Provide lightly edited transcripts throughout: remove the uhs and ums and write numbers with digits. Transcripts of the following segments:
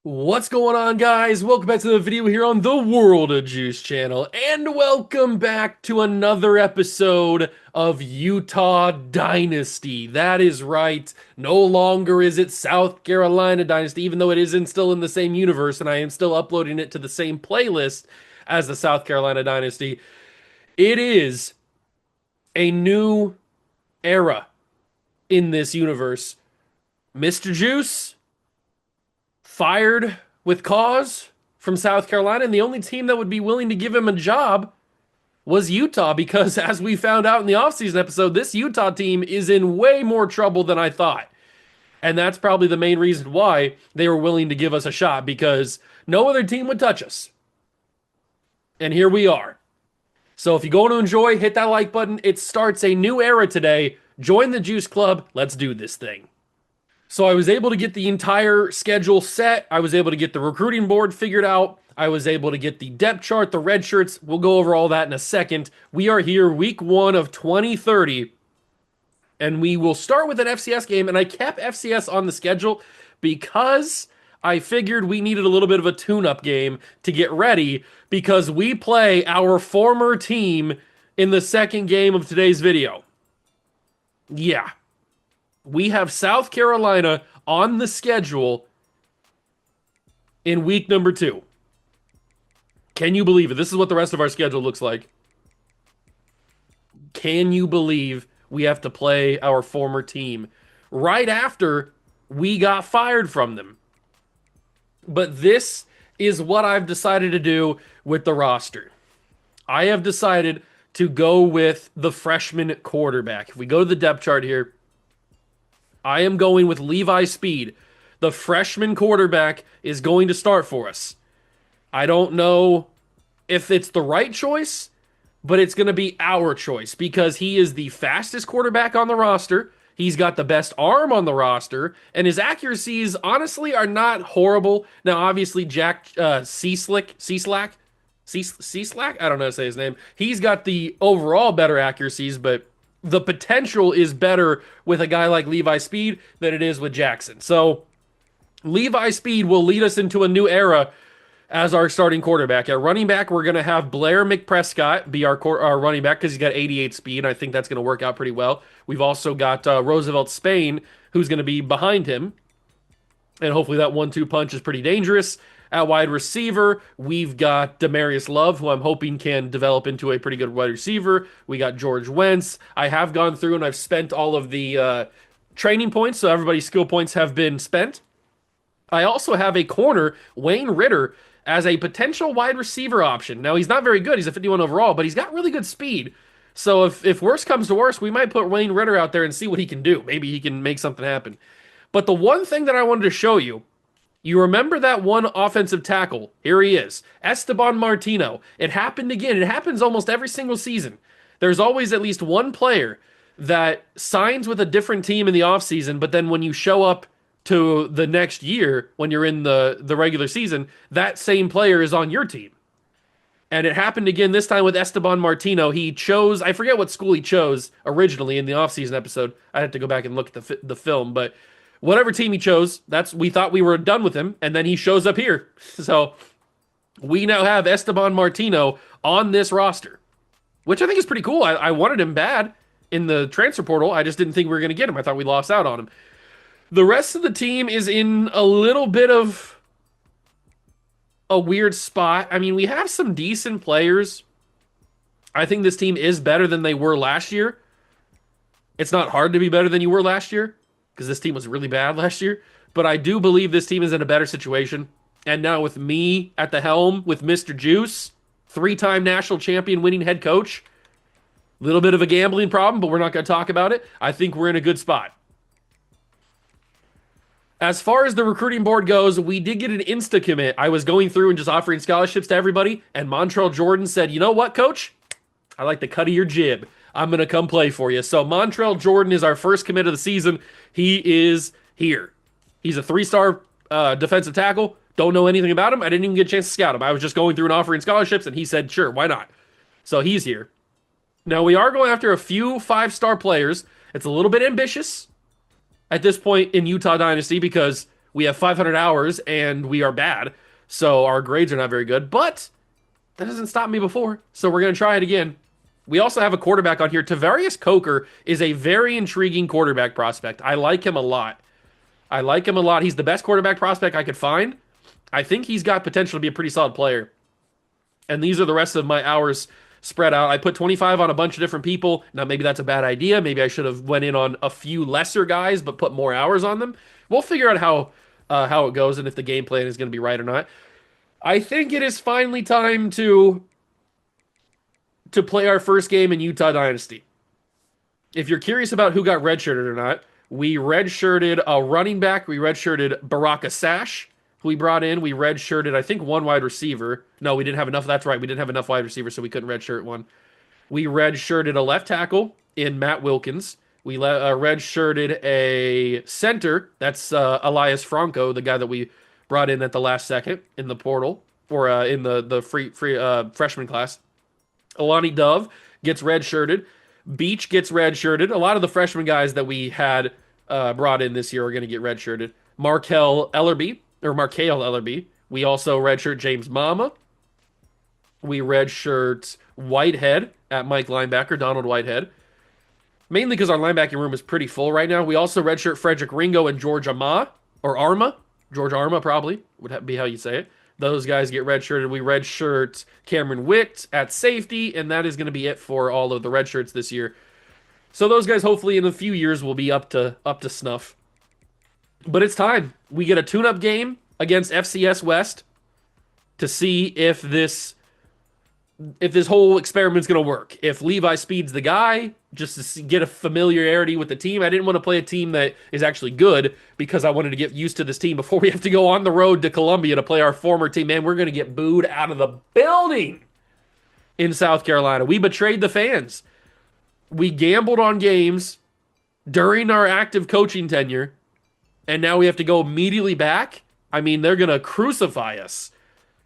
What's going on, guys? Welcome back to the video here on the World of Juice channel, and welcome back to another episode of Utah Dynasty. That is right. No longer is it South Carolina Dynasty, even though it isn't still in the same universe, and I am still uploading it to the same playlist as the South Carolina Dynasty. It is a new era in this universe. Mr. Juice fired with cause from South Carolina, and the only team that would be willing to give him a job was Utah because, as we found out in the offseason episode, this Utah team is in way more trouble than I thought. And that's probably the main reason why they were willing to give us a shot because no other team would touch us. And here we are. So if you go to enjoy, hit that like button. It starts a new era today. Join the Juice Club. Let's do this thing. So I was able to get the entire schedule set. I was able to get the recruiting board figured out. I was able to get the depth chart, the red shirts. We'll go over all that in a second. We are here week 1 of 2030, and we will start with an FCS game. And I kept FCS on the schedule because I figured we needed a little bit of a tune-up game to get ready because we play our former team in the second game of today's video. Yeah. We have South Carolina on the schedule in week number 2. Can you believe it? This is what the rest of our schedule looks like. Can you believe we have to play our former team right after we got fired from them? But this is what I've decided to do with the roster. I have decided to go with the freshman quarterback. If we go to the depth chart here, I am going with Levi Speed. The freshman quarterback is going to start for us. I don't know if it's the right choice, but it's going to be our choice because he is the fastest quarterback on the roster. He's got the best arm on the roster, and his accuracies honestly are not horrible. Now, obviously, Jack Cieslak, I don't know how to say his name. He's got the overall better accuracies, but the potential is better with a guy like Levi Speed than it is with Jackson. So Levi Speed will lead us into a new era as our starting quarterback. At running back, we're going to have Blair McPrescott be our running back because he's got 88 speed, and I think that's going to work out pretty well. We've also got Roosevelt Spain, who's going to be behind him, and hopefully that 1-2 punch is pretty dangerous. At wide receiver, we've got Demarius Love, who I'm hoping can develop into a pretty good wide receiver. We got George Wentz. I have gone through and I've spent all of the training points, so everybody's skill points have been spent. I also have a corner, Wayne Ritter, as a potential wide receiver option. Now, he's not very good. He's a 51 overall, but he's got really good speed. So if worse comes to worse, we might put Wayne Ritter out there and see what he can do. Maybe he can make something happen. But the one thing that I wanted to show you, you remember that one offensive tackle? Here he is, Esteban Martino. It happened again. It happens almost every single season. There's always at least one player that signs with a different team in the offseason, but then when you show up to the next year, when you're in the regular season, that same player is on your team. And it happened again this time with Esteban Martino. He chose, I forget what school he chose originally in the offseason episode. I have to go back and look at the film, but whatever team he chose, we thought we were done with him, and then he shows up here. So we now have Esteban Martino on this roster, which I think is pretty cool. I wanted him bad in the transfer portal. I just didn't think we were going to get him. I thought we lost out on him. The rest of the team is in a little bit of a weird spot. I mean, we have some decent players. I think this team is better than they were last year. It's not hard to be better than you were last year because this team was really bad last year. But I do believe this team is in a better situation. And now with me at the helm, with Mr. Juice, 3-time national champion winning head coach, a little bit of a gambling problem, but we're not going to talk about it. I think we're in a good spot. As far as the recruiting board goes, we did get an insta commit. I was going through and just offering scholarships to everybody, and Montrell Jordan said, "You know what, coach? I like the cut of your jib. I'm going to come play for you." So Montrell Jordan is our first commit of the season. He is here. He's a 3-star defensive tackle. Don't know anything about him. I didn't even get a chance to scout him. I was just going through and offering scholarships, and he said, sure, why not? So he's here. Now, we are going after a few 5-star players. It's a little bit ambitious at this point in Utah Dynasty because We have 500 hours and we are bad. So our grades are not very good. But that doesn't stop me before. So we're going to try it again. We also have a quarterback on here. Tavarius Coker is a very intriguing quarterback prospect. I like him a lot. I like him a lot. He's the best quarterback prospect I could find. I think he's got potential to be a pretty solid player. And these are the rest of my hours spread out. I put 25 on a bunch of different people. Now maybe that's a bad idea. Maybe I should have went in on a few lesser guys but put more hours on them. We'll figure out how it goes and if the game plan is going to be right or not. I think it is finally time to play our first game in Utah Dynasty. If you're curious about who got redshirted or not, we redshirted a running back. We redshirted Baraka Sash, who we brought in. We redshirted, I think, one wide receiver. No, we didn't have enough. That's right. We didn't have enough wide receivers, so we couldn't redshirt one. We redshirted a left tackle in Matt Wilkins. We redshirted a center. That's Elias Franco, the guy that we brought in at the last second in the portal or in the free freshman class. Alani Dove gets redshirted. Beach gets redshirted. A lot of the freshman guys that we had brought in this year are going to get redshirted. Markel Ellerby. We also redshirt James Mama. We redshirt Whitehead at Mike linebacker, Donald Whitehead. Mainly because our linebacking room is pretty full right now. We also redshirt Frederick Ringo and George Arma. George Arma probably would be how you say it. Those guys get redshirted. We redshirt Cameron Witt at safety, and that is going to be it for all of the redshirts this year. So those guys, hopefully, in a few years, will be up to snuff. But it's time. We get a tune-up game against FCS West to see if this whole experiment's going to work. If Levi Speed's the guy, just to get a familiarity with the team. I didn't want to play a team that is actually good because I wanted to get used to this team before we have to go on the road to Columbia to play our former team. Man, we're going to get booed out of the building in South Carolina. We betrayed the fans. We gambled on games during our active coaching tenure, and now we have to go immediately back. I mean, they're going to crucify us.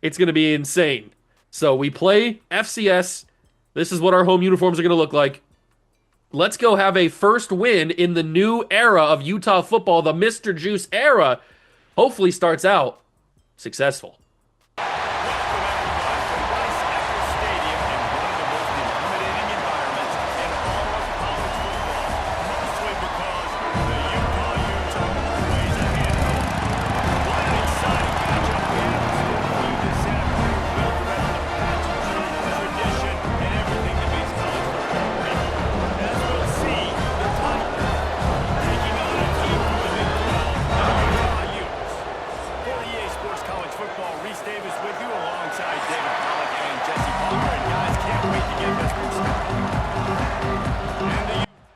It's going to be insane. So we play FCS. This is what our home uniforms are going to look like. Let's go have a first win in the new era of Utah football. The Mr. Juice era hopefully starts out successful.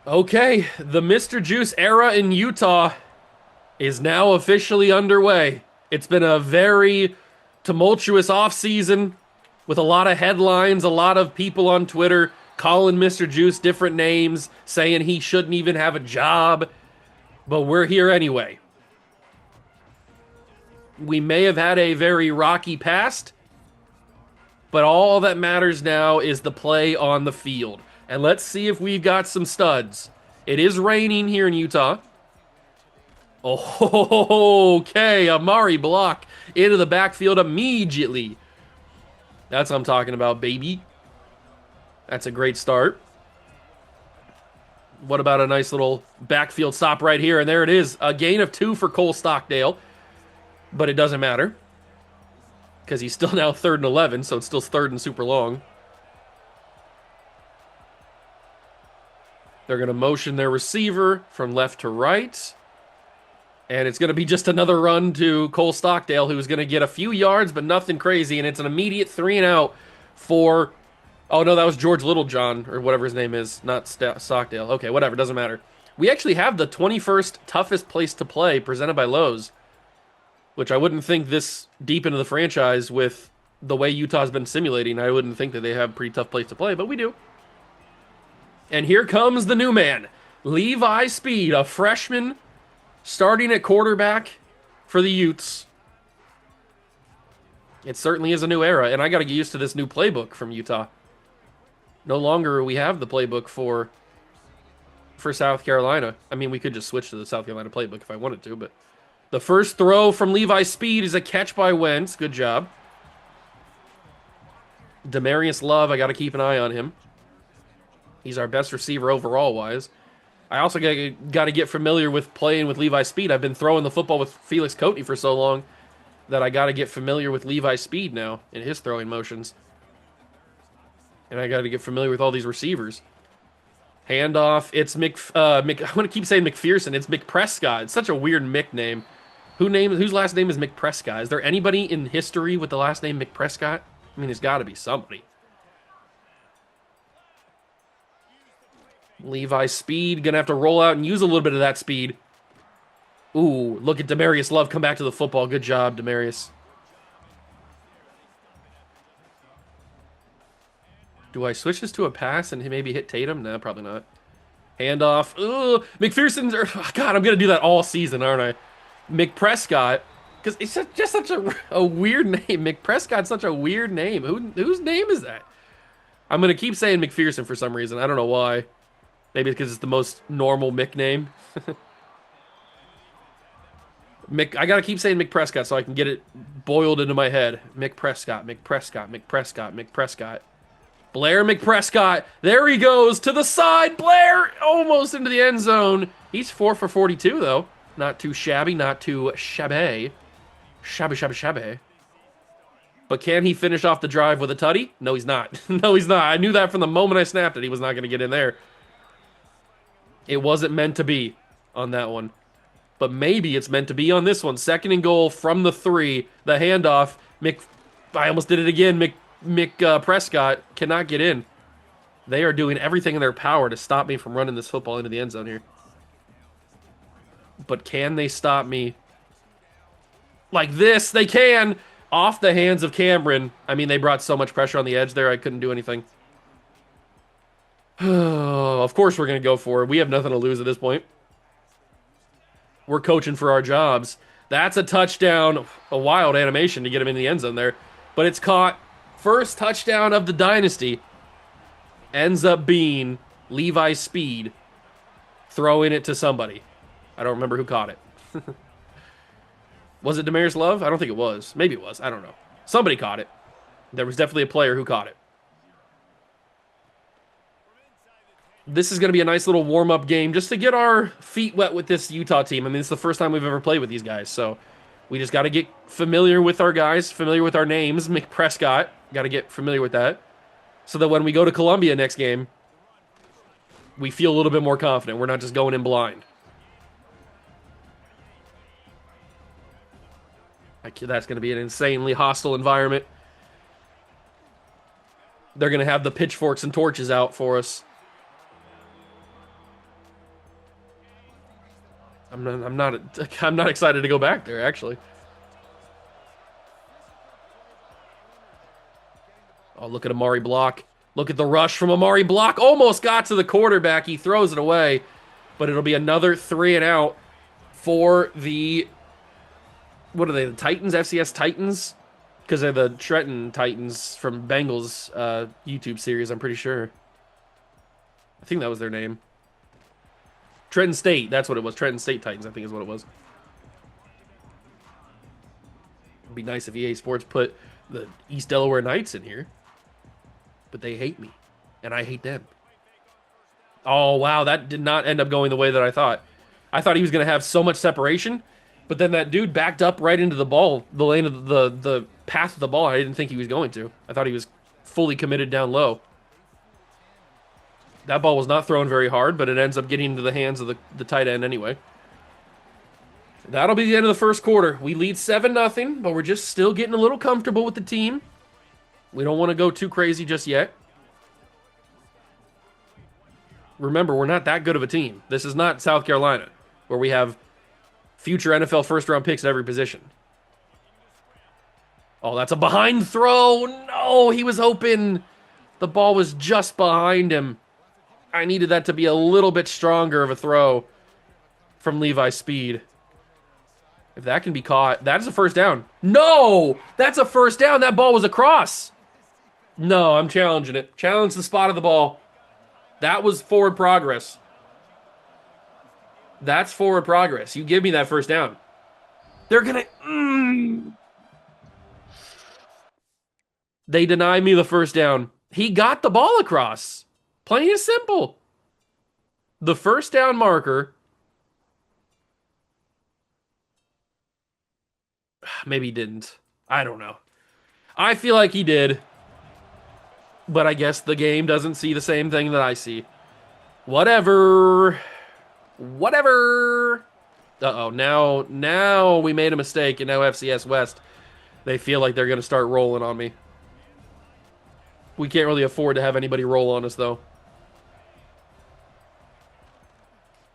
Okay, the Mr. Juice era in Utah is now officially underway. It's been a very tumultuous offseason with a lot of headlines, a lot of people on Twitter calling Mr. Juice different names, saying he shouldn't even have a job. But we're here anyway. We may have had a very rocky past, but all that matters now is the play on the field. And let's see if we've got some studs. It is raining here in Utah. Oh, okay. Amari Block into the backfield immediately. That's what I'm talking about, baby. That's a great start. What about a nice little backfield stop right here? And there it is. A gain of 2 for Cole Stockdale. But it doesn't matter. Because he's still now 3rd and 11, so it's still 3rd and super long. They're going to motion their receiver from left to right. And it's going to be just another run to Cole Stockdale, who's going to get a few yards, but nothing crazy. And it's an immediate 3 and out for... Oh, no, that was George Littlejohn, or whatever his name is, not Stockdale. Okay, whatever, doesn't matter. We actually have the 21st toughest place to play presented by Lowe's, which I wouldn't think this deep into the franchise with the way Utah's been simulating. I wouldn't think that they have a pretty tough place to play, but we do. And here comes the new man, Levi Speed, a freshman starting at quarterback for the Utes. It certainly is a new era, and I got to get used to this new playbook from Utah. No longer we have the playbook for South Carolina. I mean, we could just switch to the South Carolina playbook if I wanted to, but The first throw from Levi Speed is a catch by Wentz. Good job. Demarius Love, I got to keep an eye on him. He's our best receiver overall wise. I also got to get familiar with playing with Levi Speed. I've been throwing the football with Felix Coatney for so long that I got to get familiar with Levi Speed now in his throwing motions. And I got to get familiar with all these receivers. Handoff. It's I want to keep saying McPherson. It's McPrescott. It's such a weird Mick name. Whose last name is McPrescott? Is there anybody in history with the last name McPrescott? I mean, there's got to be somebody. Levi Speed, gonna have to roll out and use a little bit of that speed. Ooh, look at Demarius Love come back to the football. Good job, Demarius. Do I switch this to a pass and maybe hit Tatum? No, probably not. Handoff. Ugh, McPherson's... God, I'm gonna do that all season, aren't I? McPrescott. Because it's just such a weird name. McPrescott's such a weird name. Whose name is that? I'm gonna keep saying McPherson for some reason. I don't know why. Maybe because it's the most normal Mick name. I gotta keep saying McPrescott so I can get it boiled into my head. McPrescott, McPrescott, McPrescott, McPrescott. Blair McPrescott. There he goes to the side. Blair almost into the end zone. He's 4 for 42 though. Not too shabby, not too shabby. Shabby. But can he finish off the drive with a tutty? No, he's not. No, he's not. I knew that from the moment I snapped it. He was not going to get in there. It wasn't meant to be on that one. But maybe it's meant to be on this one. 2nd and goal from the 3. The handoff. I almost did it again. Prescott cannot get in. They are doing everything in their power to stop me from running this football into the end zone here. But can they stop me? Like this, they can. Off the hands of Cameron. I mean, they brought so much pressure on the edge there, I couldn't do anything. Of course we're going to go for it. We have nothing to lose at this point. We're coaching for our jobs. That's a touchdown. A wild animation to get him in the end zone there. But it's caught. First touchdown of the Dynasty. Ends up being Levi Speed throwing it to somebody. I don't remember who caught it. Was it Demarius Love? I don't think it was. Maybe it was. I don't know. Somebody caught it. There was definitely a player who caught it. This is going to be a nice little warm-up game just to get our feet wet with this Utah team. I mean, it's the first time we've ever played with these guys, so we just got to get familiar with our guys, familiar with our names. McPrescott, got to get familiar with that, so that when we go to Columbia next game, we feel a little bit more confident. We're not just going in blind. That's going to be an insanely hostile environment. They're going to have the pitchforks and torches out for us. I'm not excited to go back there, actually. Oh, look at Amari Block. Look at the rush from Amari Block. Almost got to the quarterback. He throws it away. But it'll be another 3 and out for the... What are they, the Titans? FCS Titans? Because they're the Trenton Titans from Bengals YouTube series, I'm pretty sure. I think that was their name. Trenton State, that's what it was. Trenton State Titans, I think is what it was. It'd be nice if EA Sports put the East Delaware Knights in here. But they hate me. And I hate them. Oh, wow, that did not end up going the way that I thought. I thought he was going to have so much separation. But then that dude backed up right into the ball, the lane of the path of the ball. I didn't think he was going to. I thought he was fully committed down low. That ball was not thrown very hard, but it ends up getting into the hands of the tight end anyway. That'll be the end of the first quarter. We lead 7-0, but we're just still getting a little comfortable with the team. We don't want to go too crazy just yet. Remember, we're not that good of a team. This is not South Carolina, where we have future NFL first-round picks at every position. Oh, that's a behind throw. No, he was open. The ball was just behind him. I needed that to be a little bit stronger of a throw from Levi Speed. If that can be caught, that's a first down. No, that's a first down. That ball was across. No, I'm challenging it. Challenge the spot of the ball. That was forward progress. That's forward progress. You give me that first down. They're gonna... They denied me the first down. He got the ball across. Plain and simple. The first down marker... Maybe he didn't. I don't know. I feel like he did. But I guess the game doesn't see the same thing that I see. Whatever. Whatever. Uh-oh, now we made a mistake, and now FCS West, they feel like they're going to start rolling on me. We can't really afford to have anybody roll on us, though.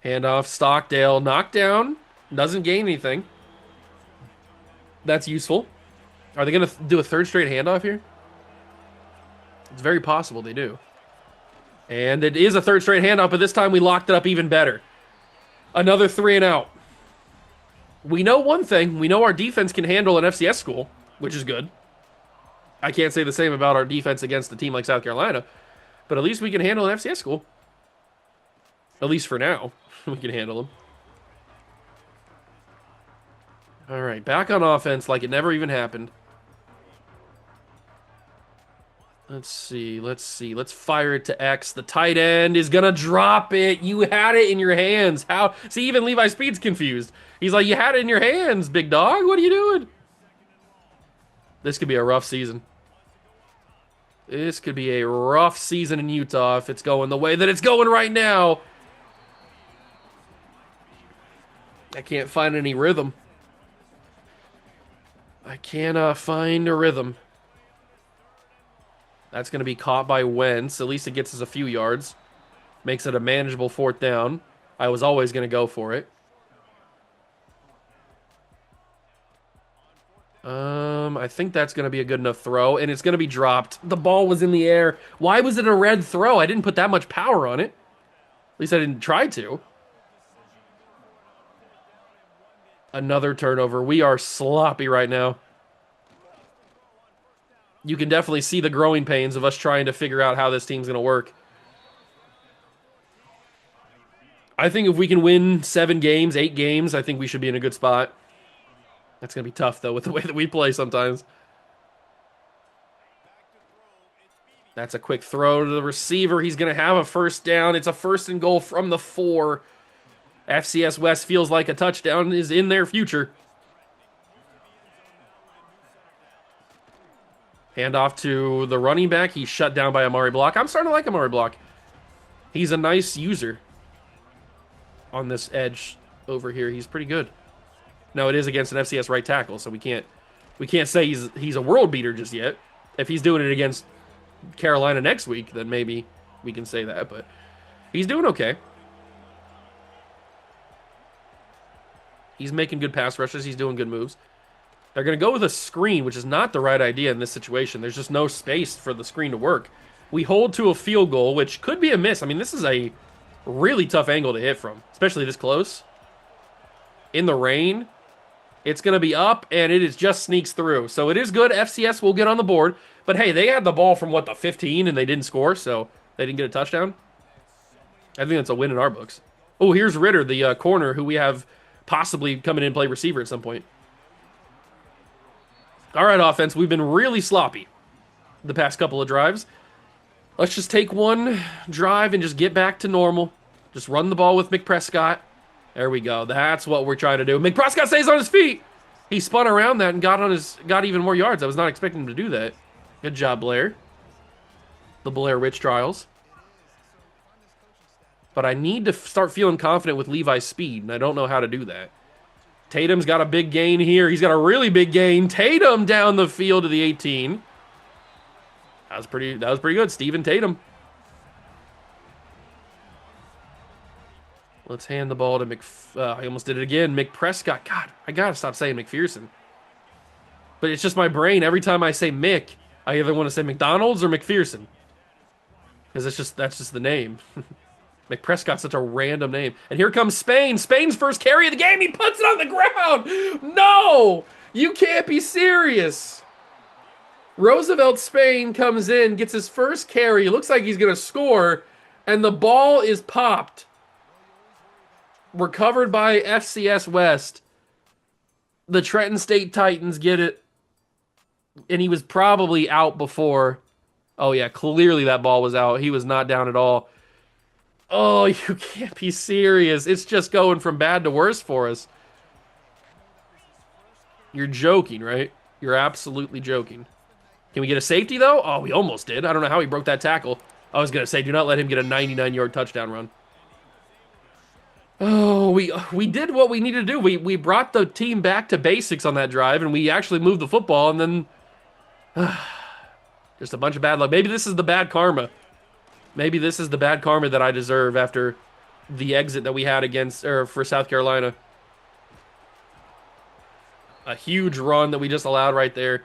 Handoff, Stockdale, knockdown. Doesn't gain anything. That's useful. Are they going to do a third straight handoff here? It's very possible they do. And it is a third straight handoff, but this time we locked it up even better. Another 3 and out. We know one thing. We know our defense can handle an FCS school, which is good. I can't say the same about our defense against a team like South Carolina, but at least we can handle an FCS school. At least for now, we can handle them. All right, back on offense like it never even happened. Let's see. Let's fire it to X. The tight end is going to drop it. You had it in your hands. How? See, even Levi Speed's confused. He's like, you had it in your hands, big dog. What are you doing? This could be a rough season. This could be a rough season in Utah if it's going the way that it's going right now. I can't find any rhythm. I cannot find a rhythm. That's going to be caught by Wentz. At least it gets us a few yards. Makes it a manageable 4th down. I was always going to go for it. I think that's going to be a good enough throw, and it's going to be dropped. The ball was in the air. Why was it a red throw? I didn't put that much power on it. At least I didn't try to. Another turnover. We are sloppy right now. You can definitely see the growing pains of us trying to figure out how this team's going to work. I think if we can win 7 games, 8 games, I think we should be in a good spot. That's going to be tough, though, with the way that we play sometimes. That's a quick throw to the receiver. He's going to have a first down. It's a 1st and goal from the 4. FCS West feels like a touchdown is in their future. Handoff to the running back. He's shut down by Amari Block. I'm starting to like Amari Block. He's a nice user on this edge over here. He's pretty good. No, it is against an FCS right tackle, so we can't say he's a world beater just yet. If he's doing it against Carolina next week, then maybe we can say that, but he's doing okay. He's making good pass rushes. He's doing good moves. They're going to go with a screen, which is not the right idea in this situation. There's just no space for the screen to work. We hold to a field goal, which could be a miss. I mean, this is a really tough angle to hit from, especially this close. In the rain, it's going to be up, and it is just sneaks through. So it is good. FCS will get on the board. But, hey, they had the ball from, what, the 15, and they didn't score, so they didn't get a touchdown. I think that's a win in our books. Oh, here's Ritter, the corner, who we have possibly coming in and play receiver at some point. All right, offense, we've been really sloppy the past couple of drives. Let's just take one drive and just get back to normal. Just run the ball with McPrescott. There we go. That's what we're trying to do. McPrescott stays on his feet. He spun around that and got even more yards. I was not expecting him to do that. Good job, Blair. The Blair Witch Trials. But I need to start feeling confident with Levi's speed, and I don't know how to do that. Tatum's got a big gain here. He's got a really big gain. Tatum down the field to the 18. That was pretty good. Steven Tatum. Let's hand the ball to I almost did it again. McPrescott. God, I gotta stop saying McPherson. But it's just my brain. Every time I say Mick, I either want to say McDonald's or McPherson. Because that's just the name. McPrescott's such a random name. And here comes Spain. Spain's first carry of the game. He puts it on the ground. No! You can't be serious. Roosevelt Spain comes in, gets his first carry. Looks like he's going to score. And the ball is popped. Recovered by FCS West. The Trenton State Titans get it. And he was probably out before. Oh, yeah, clearly that ball was out. He was not down at all. Oh, you can't be serious. It's just going from bad to worse for us. You're joking, right? You're absolutely joking. Can we get a safety, though? Oh, we almost did. I don't know how he broke that tackle. I was going to say, do not let him get a 99-yard touchdown run. Oh, we did what we needed to do. We brought the team back to basics on that drive, and we actually moved the football, and then just a bunch of bad luck. Maybe this is the bad karma. Maybe this is the bad karma that I deserve after the exit that we had against or for South Carolina. A huge run that we just allowed right there.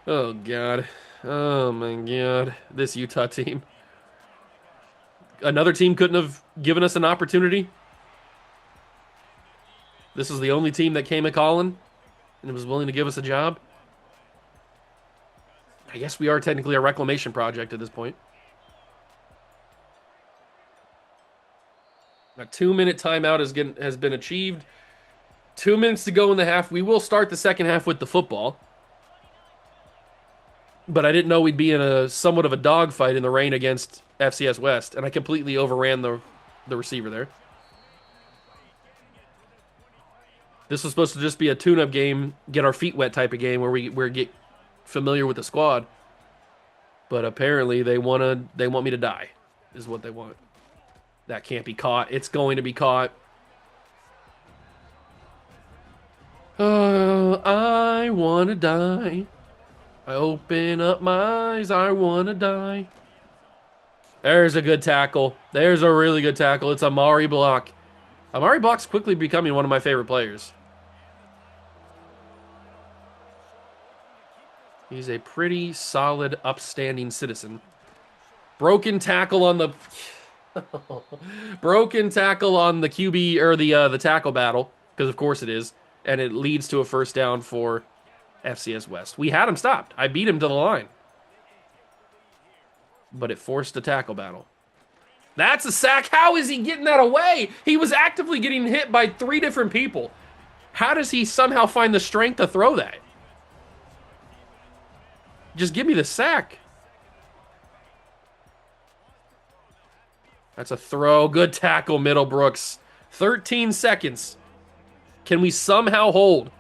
Oh, God. Oh, my God. This Utah team. Another team couldn't have given us an opportunity. This was the only team that came a calling and was willing to give us a job. I guess we are technically a reclamation project at this point. A 2-minute timeout has been achieved. 2 minutes to go in the half. We will start the second half with the football. But I didn't know we'd be in a somewhat of a dogfight in the rain against FCS West, and I completely overran the receiver there. This was supposed to just be a tune-up game, get our feet wet type of game where we get familiar with the squad. But apparently they want me to die, is what they want. That can't be caught. It's going to be caught. Oh, I want to die. I open up my eyes. I want to die. There's a good tackle. There's a really good tackle. It's Amari Block. Amari Block's quickly becoming one of my favorite players. He's a pretty solid, upstanding citizen. Broken tackle on the... Broken tackle on the QB, or the tackle battle, because of course it is, and it leads to a first down for FCS West. We had him stopped. I beat him to the line. But it forced a tackle battle. That's a sack. How is he getting that away? He was actively getting hit by 3 different people. How does he somehow find the strength to throw that? Just give me the sack. That's a throw. Good tackle, Middlebrooks. 13 seconds. Can we somehow hold?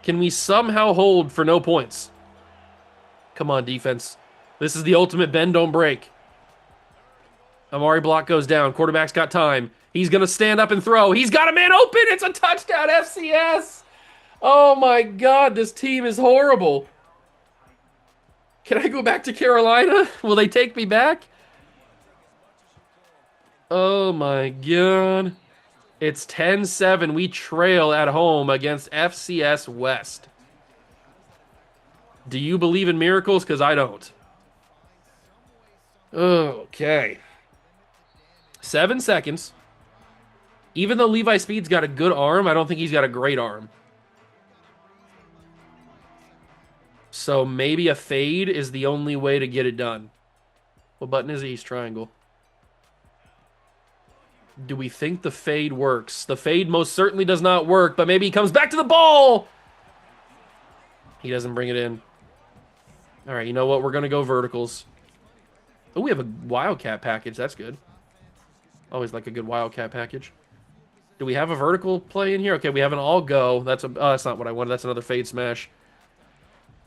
Can we somehow hold for no points? Come on, defense. This is the ultimate bend, don't break. Amari Block goes down. Quarterback's got time. He's going to stand up and throw. He's got a man open. It's a touchdown, FCS. Oh, my God. This team is horrible. Can I go back to Carolina? Will they take me back? Oh, my God. It's 10-7. We trail at home against FCS West. Do you believe in miracles? Because I don't. Okay. 7 seconds. Even though Levi Speed's got a good arm, I don't think he's got a great arm. So maybe a fade is the only way to get it done. What button is it? He's triangle. Do we think the fade works? The fade most certainly does not work, but maybe he comes back to the ball. He doesn't bring it in. All right, you know what? We're going to go verticals. Oh, we have a Wildcat package. That's good. Always like a good Wildcat package. Do we have a vertical play in here? Okay, we have an all go. That's not what I wanted. That's another fade smash.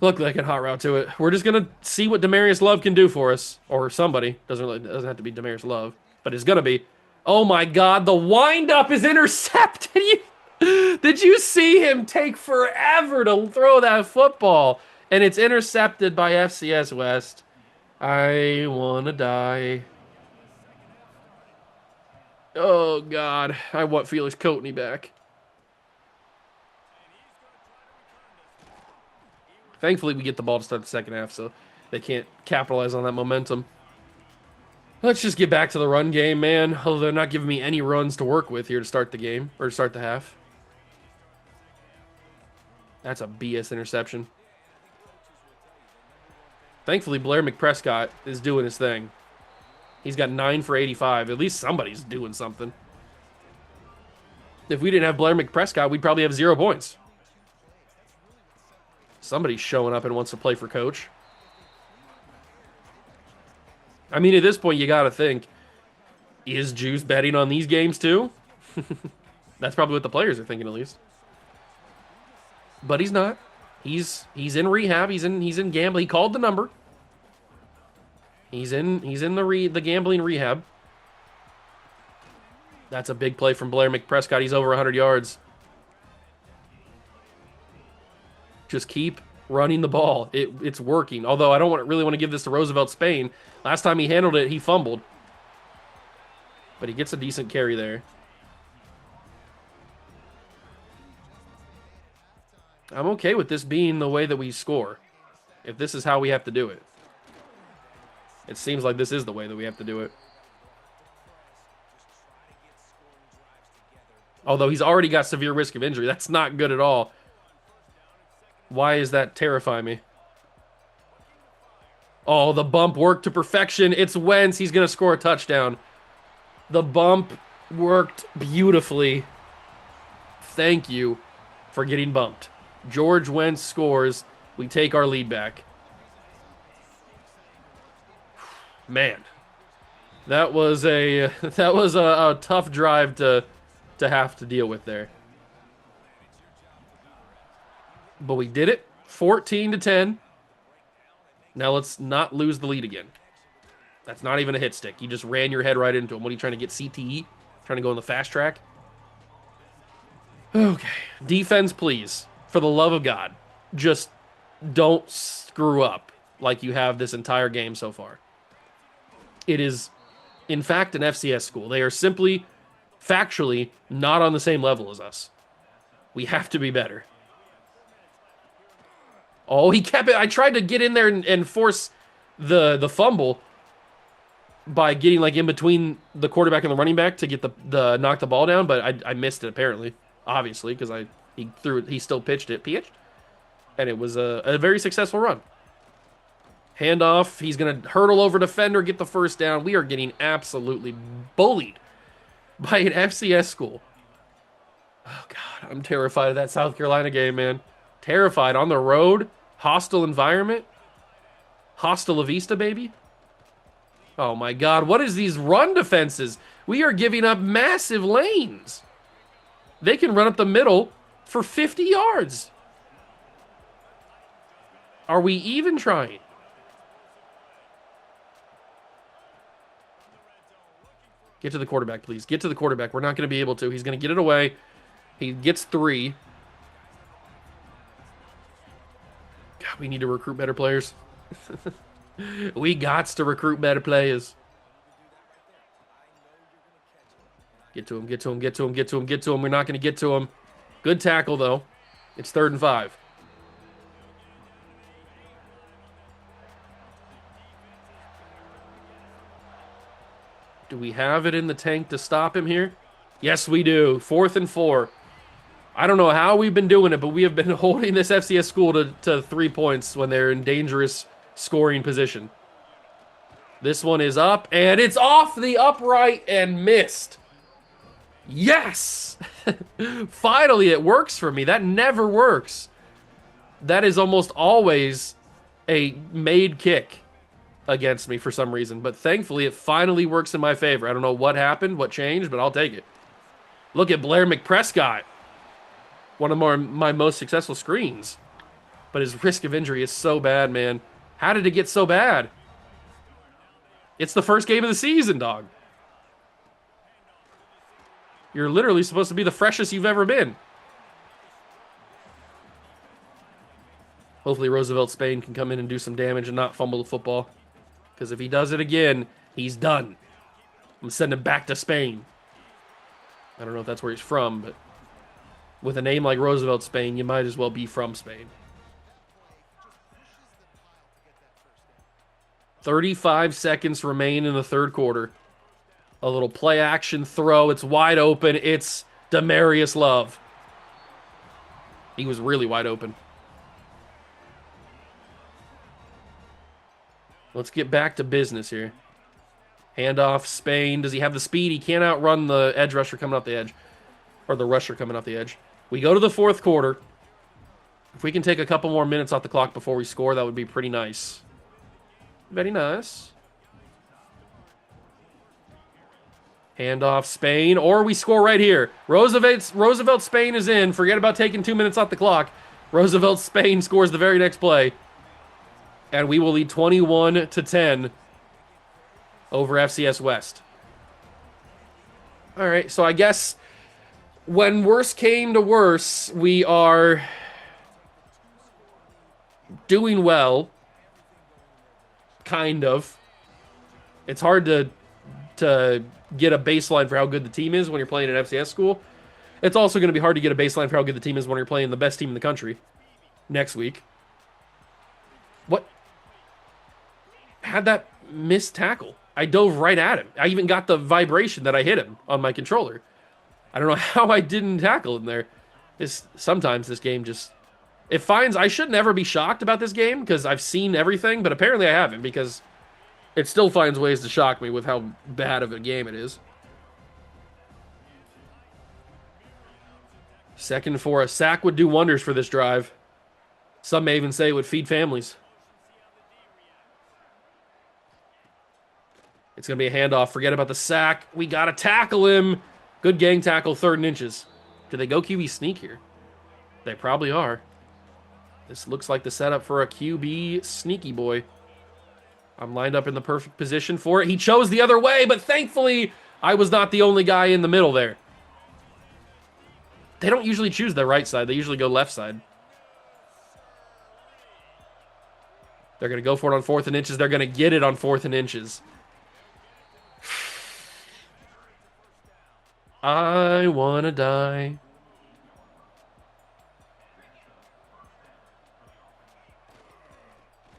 Look like a hot route to it. We're just going to see what Demarius Love can do for us. Or somebody. Doesn't have to be Demarius Love. But it's going to be. Oh my God, the windup is intercepted. Did you see him take forever to throw that football? And it's intercepted by FCS West. I want to die. Oh, God. I want Felix Coatney back. Thankfully, we get the ball to start the second half, so they can't capitalize on that momentum. Let's just get back to the run game, man. Oh, they're not giving me any runs to work with here to start the game, or to start the half. That's a BS interception. Thankfully, Blair McPrescott is doing his thing. He's got 9 for 85. At least somebody's doing something. If we didn't have Blair McPrescott, we'd probably have 0 points. Somebody's showing up and wants to play for coach. I mean, at this point, you got to think, is Juice betting on these games too? That's probably what the players are thinking, at least. But he's not. He's in rehab. He's in gambling. He called the number. He's in the gambling rehab. That's a big play from Blair McPrescott. He's over 100 yards. Just keep running the ball. It's working. Although I don't really want to give this to Roosevelt Spain. Last time he handled it, he fumbled. But he gets a decent carry there. I'm okay with this being the way that we score. If this is how we have to do it. It seems like this is the way that we have to do it. Although he's already got severe risk of injury. That's not good at all. Why is that terrifying me? Oh, the bump worked to perfection. It's Wentz. He's going to score a touchdown. The bump worked beautifully. Thank you for getting bumped. George Wentz scores. We take our lead back. Man, that was a tough drive to have to deal with there. But we did it. 14-10. Now let's not lose the lead again. That's not even a hit stick. You just ran your head right into him. What are you trying to get, CTE? Trying to go on the fast track? Okay. Defense, please. For the love of God. Just don't screw up like you have this entire game so far. It is, in fact, an FCS school. They are simply, factually, not on the same level as us. We have to be better. Oh, he kept it. I tried to get in there and force the fumble by getting like in between the quarterback and the running back to get the knock the ball down, but I missed it apparently, obviously, because he threw it. He still pitched, and it was a very successful run. Handoff. He's gonna hurdle over defender, get the first down. We are getting absolutely bullied by an FCS school. Oh God, I'm terrified of that South Carolina game, man. Terrified on the road, hostile environment, hasta la vista, baby. Oh my God, what is these run defenses? We are giving up massive lanes. They can run up the middle for 50 yards. Are we even trying? Get to the quarterback, please. Get to the quarterback. We're not going to be able to. He's going to get it away. He gets 3. God, we need to recruit better players. We gots to recruit better players. Get to him, get to him, get to him, get to him, get to him. We're not going to get to him. Good tackle, though. It's 3rd and 5. Do we have it in the tank to stop him here? Yes, we do. 4th and 4. I don't know how we've been doing it, but we have been holding this FCS school to 3 points when they're in dangerous scoring position. This one is up, and it's off the upright and missed. Yes! Finally, it works for me. That never works. That is almost always a made kick against me for some reason, but thankfully it finally works in my favor. I don't know what happened, what changed, but I'll take it. Look at Blair McPrescott. One of my most successful screens. But his risk of injury is so bad, man. How did it get so bad? It's the first game of the season, dog. You're literally supposed to be the freshest you've ever been. Hopefully Roosevelt Spain can come in and do some damage and not fumble the football. Because if he does it again, he's done. I'm sending him back to Spain. I don't know if that's where he's from, but with a name like Roosevelt Spain, you might as well be from Spain. 35 seconds remain in the 3rd quarter. A little play action throw. It's wide open. It's Demarius Love. He was really wide open. Let's get back to business here. Handoff, Spain. Does he have the speed? He can't outrun the edge rusher coming off the edge. Or the rusher coming off the edge. We go to the 4th quarter. If we can take a couple more minutes off the clock before we score, that would be pretty nice. Very nice. Handoff, Spain, or we score right here. Roosevelt, Spain is in. Forget about taking 2 minutes off the clock. Roosevelt, Spain scores the very next play. And we will lead 21-10 over FCS West. All right, so I guess when worse came to worse, we are doing well. Kind of. It's hard to get a baseline for how good the team is when you're playing at FCS school. It's also going to be hard to get a baseline for how good the team is when you're playing the best team in the country next week. What? Had that missed tackle. I dove right at him. I even got the vibration that I hit him on my controller. I don't know how I didn't tackle him there. Sometimes this game just... It finds... I should never be shocked about this game because I've seen everything, but apparently I haven't because it still finds ways to shock me with how bad of a game it is. Second for a sack would do wonders for this drive. Some may even say it would feed families. It's going to be a handoff. Forget about the sack. We got to tackle him. Good gang tackle, 3rd and inches. Do they go QB sneak here? They probably are. This looks like the setup for a QB sneaky boy. I'm lined up in the perfect position for it. He chose the other way, but thankfully, I was not the only guy in the middle there. They don't usually choose the right side. They usually go left side. They're going to go for it on 4th and inches. They're going to get it on 4th and inches. I want to die.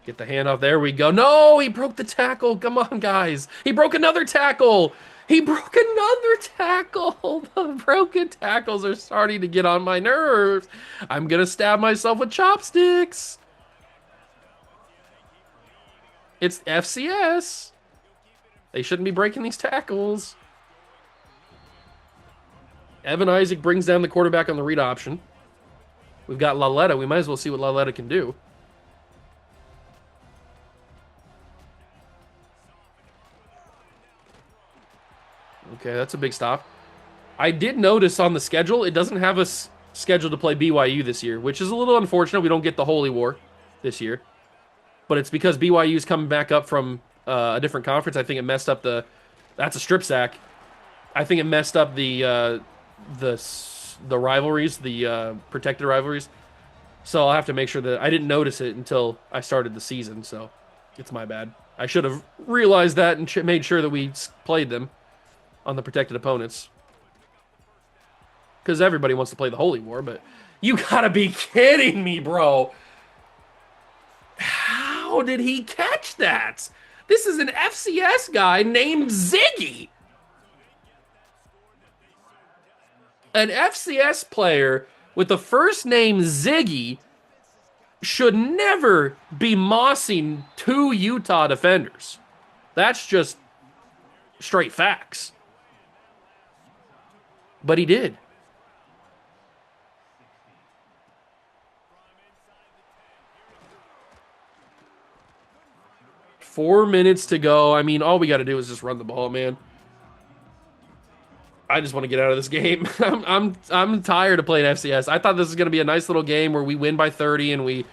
Get the handoff. There we go. No, he broke the tackle. Come on, guys. He broke another tackle. He broke another tackle. The broken tackles are starting to get on my nerves. I'm going to stab myself with chopsticks. It's FCS. They shouldn't be breaking these tackles. Evan Isaac brings down the quarterback on the read option. We've got Laletta. We might as well see what Laletta can do. Okay, that's a big stop. I did notice on the schedule, it doesn't have us scheduled to play BYU this year, which is a little unfortunate. We don't get the Holy War this year. But it's because BYU's coming back up from a different conference. I think it messed up the... That's a strip sack. I think it messed up the rivalries, the protected rivalries. So I'll have to make sure that... I didn't notice it until I started the season, so it's my bad. I should have realized that and made sure that we played them on the protected opponents. Because everybody wants to play the Holy War, but you gotta be kidding me, bro. How did he catch that? This is an FCS guy named Ziggy. An FCS player with the first name Ziggy should never be mossing 2 Utah defenders. That's just straight facts. But he did. Four minutes to go. I mean, all we got to do is just run the ball, man. I just want to get out of this game. I'm tired of playing FCS. I thought this was going to be a nice little game where we win by 30 and we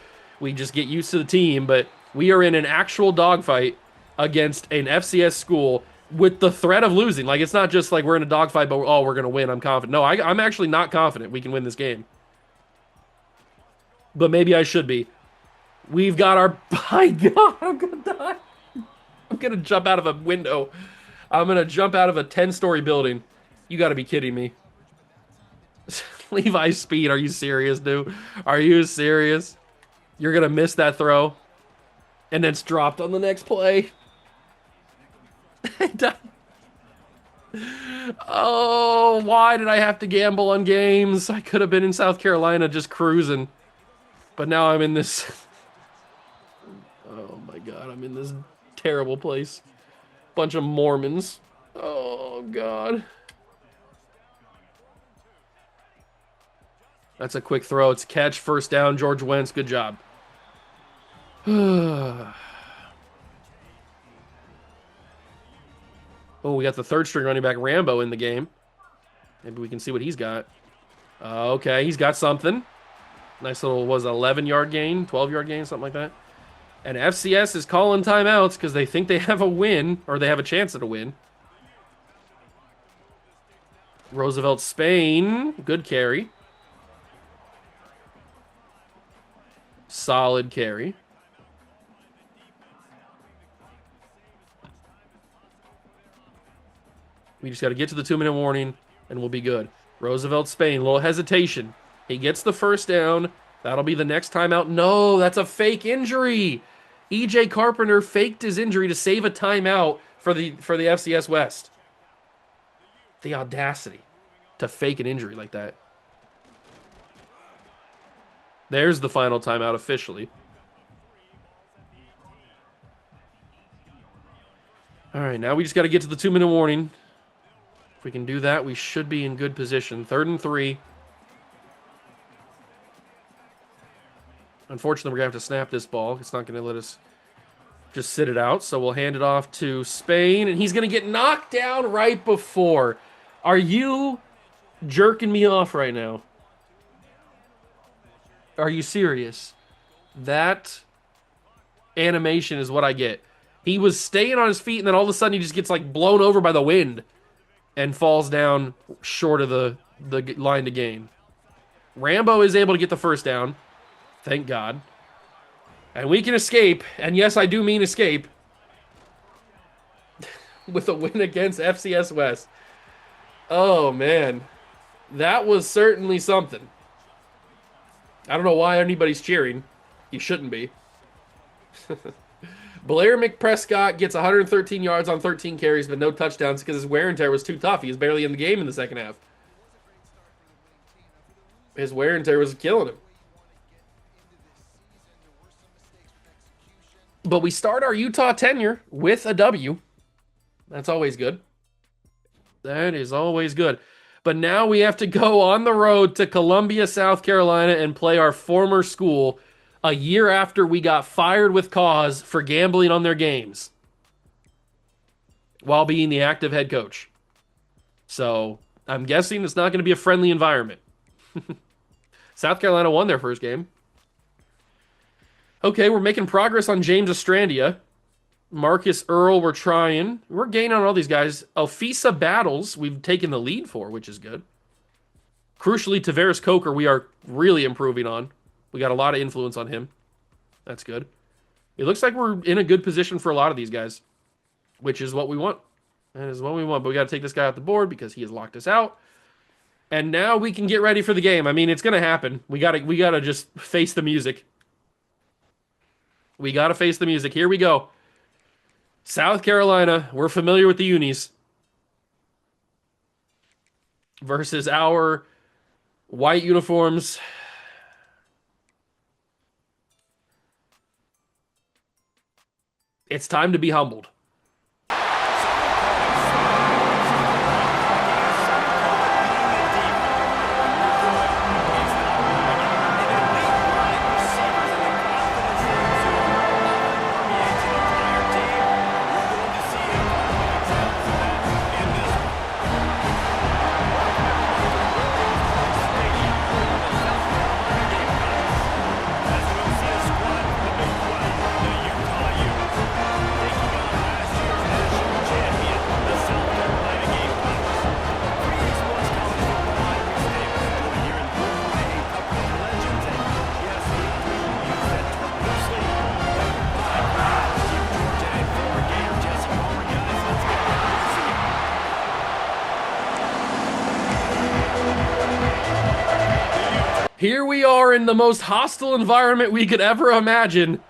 just get used to the team, but we are in an actual dogfight against an FCS school with the threat of losing. Like, it's not just like we're in a dogfight, but we're going to win. I'm confident. No, I'm actually not confident we can win this game. But maybe I should be. We've got our... My God, I'm going to die. I'm going to jump out of a window. I'm going to jump out of a 10-story building. You got to be kidding me. Levi Speed, are you serious, dude? Are you serious? You're going to miss that throw? And it's dropped on the next play. Oh, why did I have to gamble on games? I could have been in South Carolina just cruising. But now I'm in this... Oh my God, I'm in this terrible place. Bunch of Mormons. Oh God. That's a quick throw. It's a catch. First down. George Wentz. Good job. Oh, we got the third string running back Rambo in the game. Maybe we can see what he's got. Okay, he's got something. Nice little, was it 11-yard gain, 12-yard gain, something like that. And FCS is calling timeouts because they think they have a win, or they have a chance at a win. Roosevelt Spain, good carry. Solid carry. We just got to get to the 2-minute warning, and we'll be good. Roosevelt Spain, little hesitation. He gets the first down. That'll be the next timeout. No, that's a fake injury. EJ Carpenter faked his injury to save a timeout for the FCS West. The audacity to fake an injury like that. There's the final timeout officially. All right, now we just got to get to the 2-minute warning. If we can do that, we should be in good position. 3rd and 3. Unfortunately, we're going to have to snap this ball. It's not going to let us just sit it out. So we'll hand it off to Spain, and he's going to get knocked down right before. Are you jerking me off right now? Are you serious? That animation is what I get. He was staying on his feet, and then all of a sudden he just gets like blown over by the wind and falls down short of the line to gain. Rambo is able to get the first down. Thank God. And we can escape, and yes, I do mean escape, with a win against FCS West. Oh, man. That was certainly something. I don't know why anybody's cheering. You shouldn't be. Blair McPrescott gets 113 yards on 13 carries, but no touchdowns because his wear and tear was too tough. He was barely in the game in the second half. His wear and tear was killing him. But we start our Utah tenure with a W. That's always good. That is always good. But now we have to go on the road to Columbia, South Carolina, and play our former school a year after we got fired with cause for gambling on their games while being the active head coach. So I'm guessing it's not going to be a friendly environment. South Carolina won their first game. Okay, we're making progress on James Estrandia. Marcus Earl, we're trying. We're gaining on all these guys. Alfisa Battles, we've taken the lead for, which is good. Crucially, Tavares Coker, we are really improving on. We got a lot of influence on him. That's good. It looks like we're in a good position for a lot of these guys, which is what we want. That is what we want. But we got to take this guy off the board because he has locked us out. And now we can get ready for the game. I mean, it's going to happen. We got to just face the music. We got to face the music. Here we go. South Carolina, we're familiar with the unis. Versus our white uniforms. It's time to be humbled. Here we are in the most hostile environment we could ever imagine.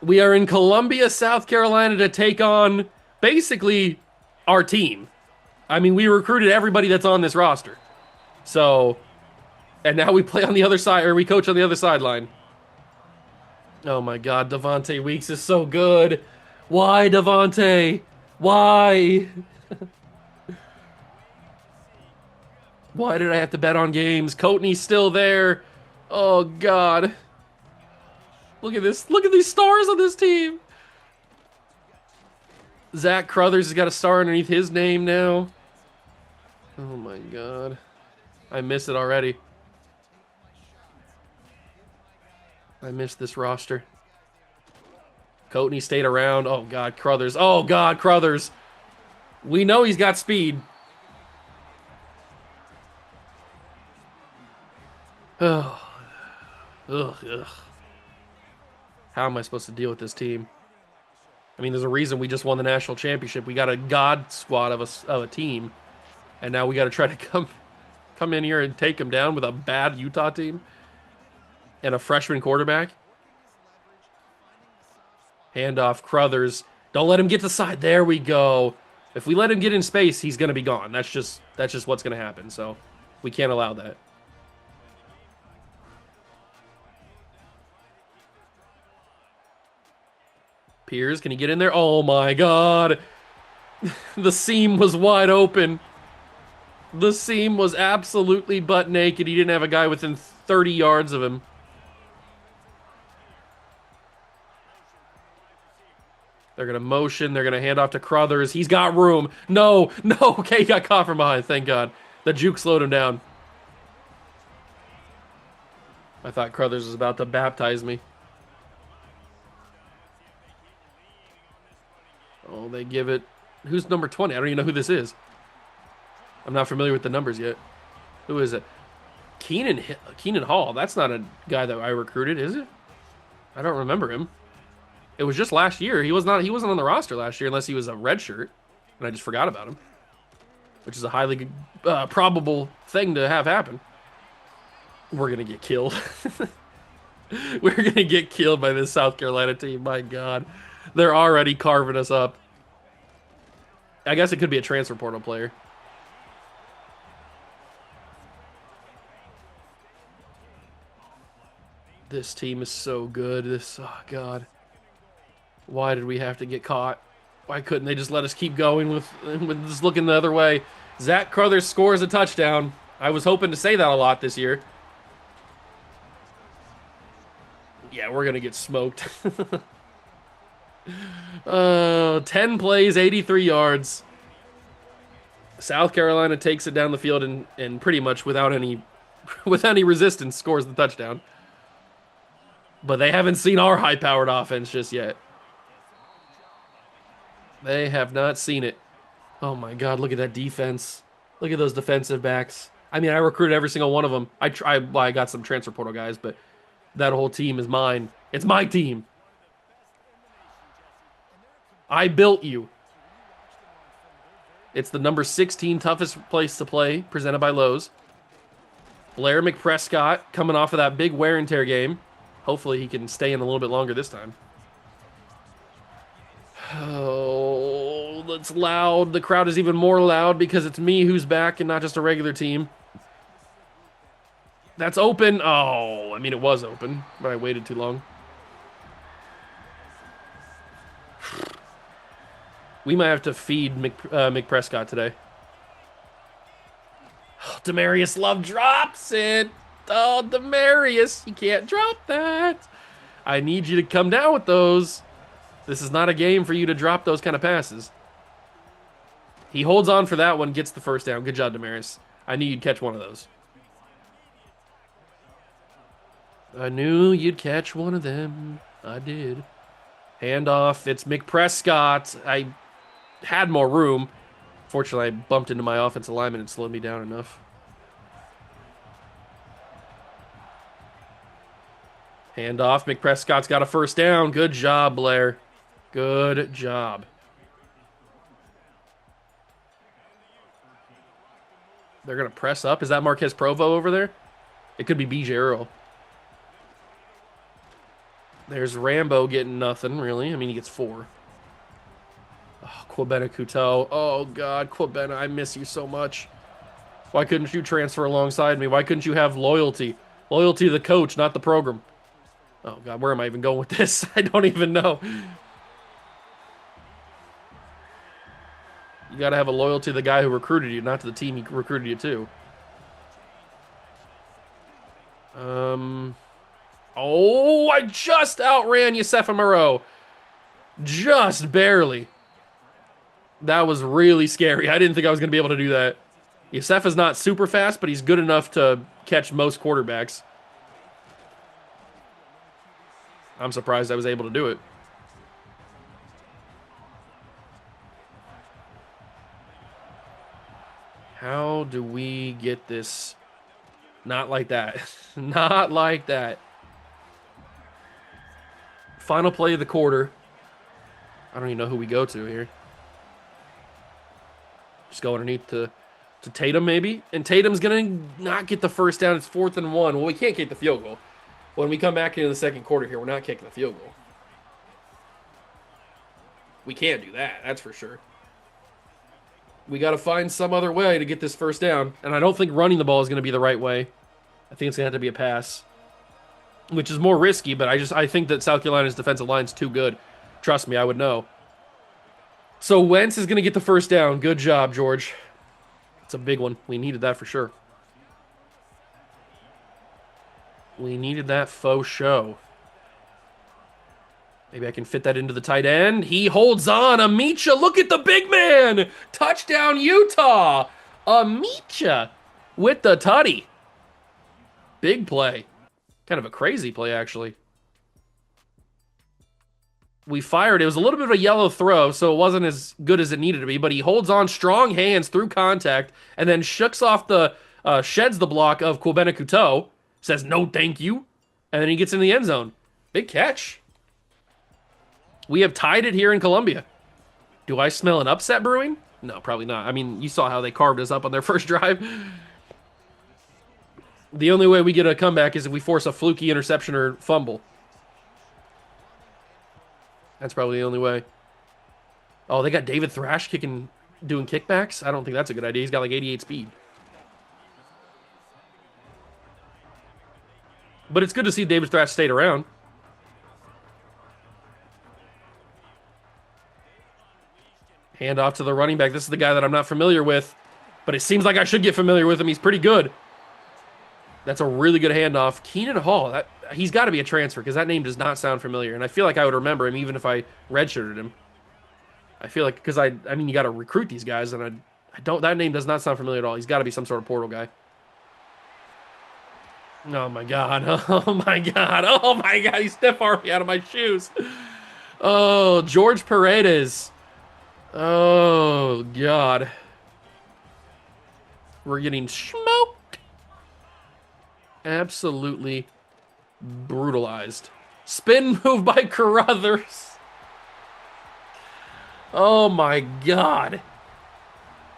We are in Columbia, South Carolina to take on basically our team. I mean, we recruited everybody that's on this roster. So, and now we play on the other side, or we coach on the other sideline. Oh my God, Devontae Weeks is so good. Why, Devontae? Why? Why did I have to bet on games? Coatney's still there. Oh, God. Look at this. Look at these stars on this team. Zach Crothers has got a star underneath his name now. Oh, my God. I miss it already. I miss this roster. Coatney stayed around. Oh, God, Crothers. Oh, God, Crothers. We know he's got speed. Oh. Ugh, ugh. How am I supposed to deal with this team? I mean, there's a reason we just won the national championship. We got a god squad of a team, and now we got to try to come in here and take them down with a bad Utah team and a freshman quarterback. Handoff, Crothers. Don't let him get to the side. There we go. If we let him get in space, he's going to be gone. That's just what's going to happen. So we can't allow that. Piers, can he get in there? Oh my God. The seam was wide open. The seam was absolutely butt naked. He didn't have a guy within 30 yards of him. They're going to motion. They're going to hand off to Crothers. He's got room. No, no. Okay, he got caught from behind. Thank God. The juke slowed him down. I thought Crothers was about to baptize me. Oh, they give it. Who's number 20? I don't even know who this is. I'm not familiar with the numbers yet. Who is it? Keenan Hall. That's not a guy that I recruited, is it? I don't remember him. It was just last year. He wasn't on the roster last year unless he was a redshirt, and I just forgot about him, which is a highly probable thing to have happen. We're gonna get killed. We're gonna get killed by this South Carolina team. My God, they're already carving us up. I guess it could be a transfer portal player. This team is so good. Oh God. Why did we have to get caught? Why couldn't they just let us keep going with just looking the other way? Zach Crothers scores a touchdown. I was hoping to say that a lot this year. Yeah, we're going to get smoked. 10 plays, 83 yards. South Carolina takes it down the field and pretty much without any resistance scores the touchdown. But they haven't seen our high-powered offense just yet. They have not seen it. Oh my God, look at that defense. Look at those defensive backs. I mean, I recruited every single one of them. I got some transfer portal guys, but that whole team is mine. It's my team. I built you. It's the number 16 toughest place to play, presented by Lowe's. Blair McPrescott coming off of that big wear and tear game. Hopefully he can stay in a little bit longer this time. Oh, that's loud. The crowd is even more loud because it's me who's back and not just a regular team. That's open. Oh, I mean, it was open, but I waited too long. We might have to feed McPrescott today. Oh, Demarius Love drops it. Oh, Demarius, you can't drop that. I need you to come down with those. This is not a game for you to drop those kind of passes. He holds on for that one, gets the first down. Good job, Demarius. I knew you'd catch one of those. I knew you'd catch one of them. I did. Handoff. It's McPrescott. I had more room. Fortunately, I bumped into my offensive lineman and slowed me down enough. Handoff. McPrescott's got a first down. Good job, Blair. Good job. They're going to press up. Is that Marquez Provo over there? It could be BJ Earl. There's Rambo getting nothing, really. I mean, he gets 4. Oh, Kwabena Couteau. Oh, God, Kwabena, I miss you so much. Why couldn't you transfer alongside me? Why couldn't you have loyalty? Loyalty to the coach, not the program. Oh, God, where am I even going with this? I don't even know. You got to have a loyalty to the guy who recruited you, not to the team he recruited you to. Oh, I just outran Yosefa Moreau. Just barely. That was really scary. I didn't think I was going to be able to do that. Yosefa's not super fast, but he's good enough to catch most quarterbacks. I'm surprised I was able to do it. How do we get this? Not like that. Not like that. Final play of the quarter. I don't even know who we go to here. Just go underneath to Tatum, maybe. And Tatum's going to not get the first down. It's 4th and 1. Well, we can't kick the field goal. When we come back into the second quarter here, we're not kicking the field goal. We can't do that. That's for sure. We got to find some other way to get this first down. And I don't think running the ball is going to be the right way. I think it's going to have to be a pass, which is more risky, but I think that South Carolina's defensive line is too good. Trust me, I would know. So Wentz is going to get the first down. Good job, George. It's a big one. We needed that for sure. We needed that faux show. Maybe I can fit that into the tight end. He holds on. Amicha, look at the big man. Touchdown, Utah. Amicha with the tutty. Big play. Kind of a crazy play, actually. We fired. It was a little bit of a yellow throw, so it wasn't as good as it needed to be, but he holds on strong hands through contact and then sheds the block of Kwabena Couteau, says no thank you, and then he gets in the end zone. Big catch. We have tied it here in Columbia. Do I smell an upset brewing? No, probably not. I mean, you saw how they carved us up on their first drive. The only way we get a comeback is if we force a fluky interception or fumble. That's probably the only way. Oh, they got David Thrash doing kickbacks? I don't think that's a good idea. He's got like 88 speed. But it's good to see David Thrash stayed around. Hand off to the running back. This is the guy that I'm not familiar with, but it seems like I should get familiar with him. He's pretty good. That's a really good handoff. Keenan Hall, he's got to be a transfer because that name does not sound familiar. And I feel like I would remember him even if I redshirted him. I feel like, because I mean, you got to recruit these guys, and that name does not sound familiar at all. He's got to be some sort of portal guy. Oh my God. Oh my God. Oh my God. He stiff armed me out of my shoes. Oh, George Paredes. Oh, God. We're getting smoked. Absolutely brutalized. Spin move by Carruthers. Oh, my God.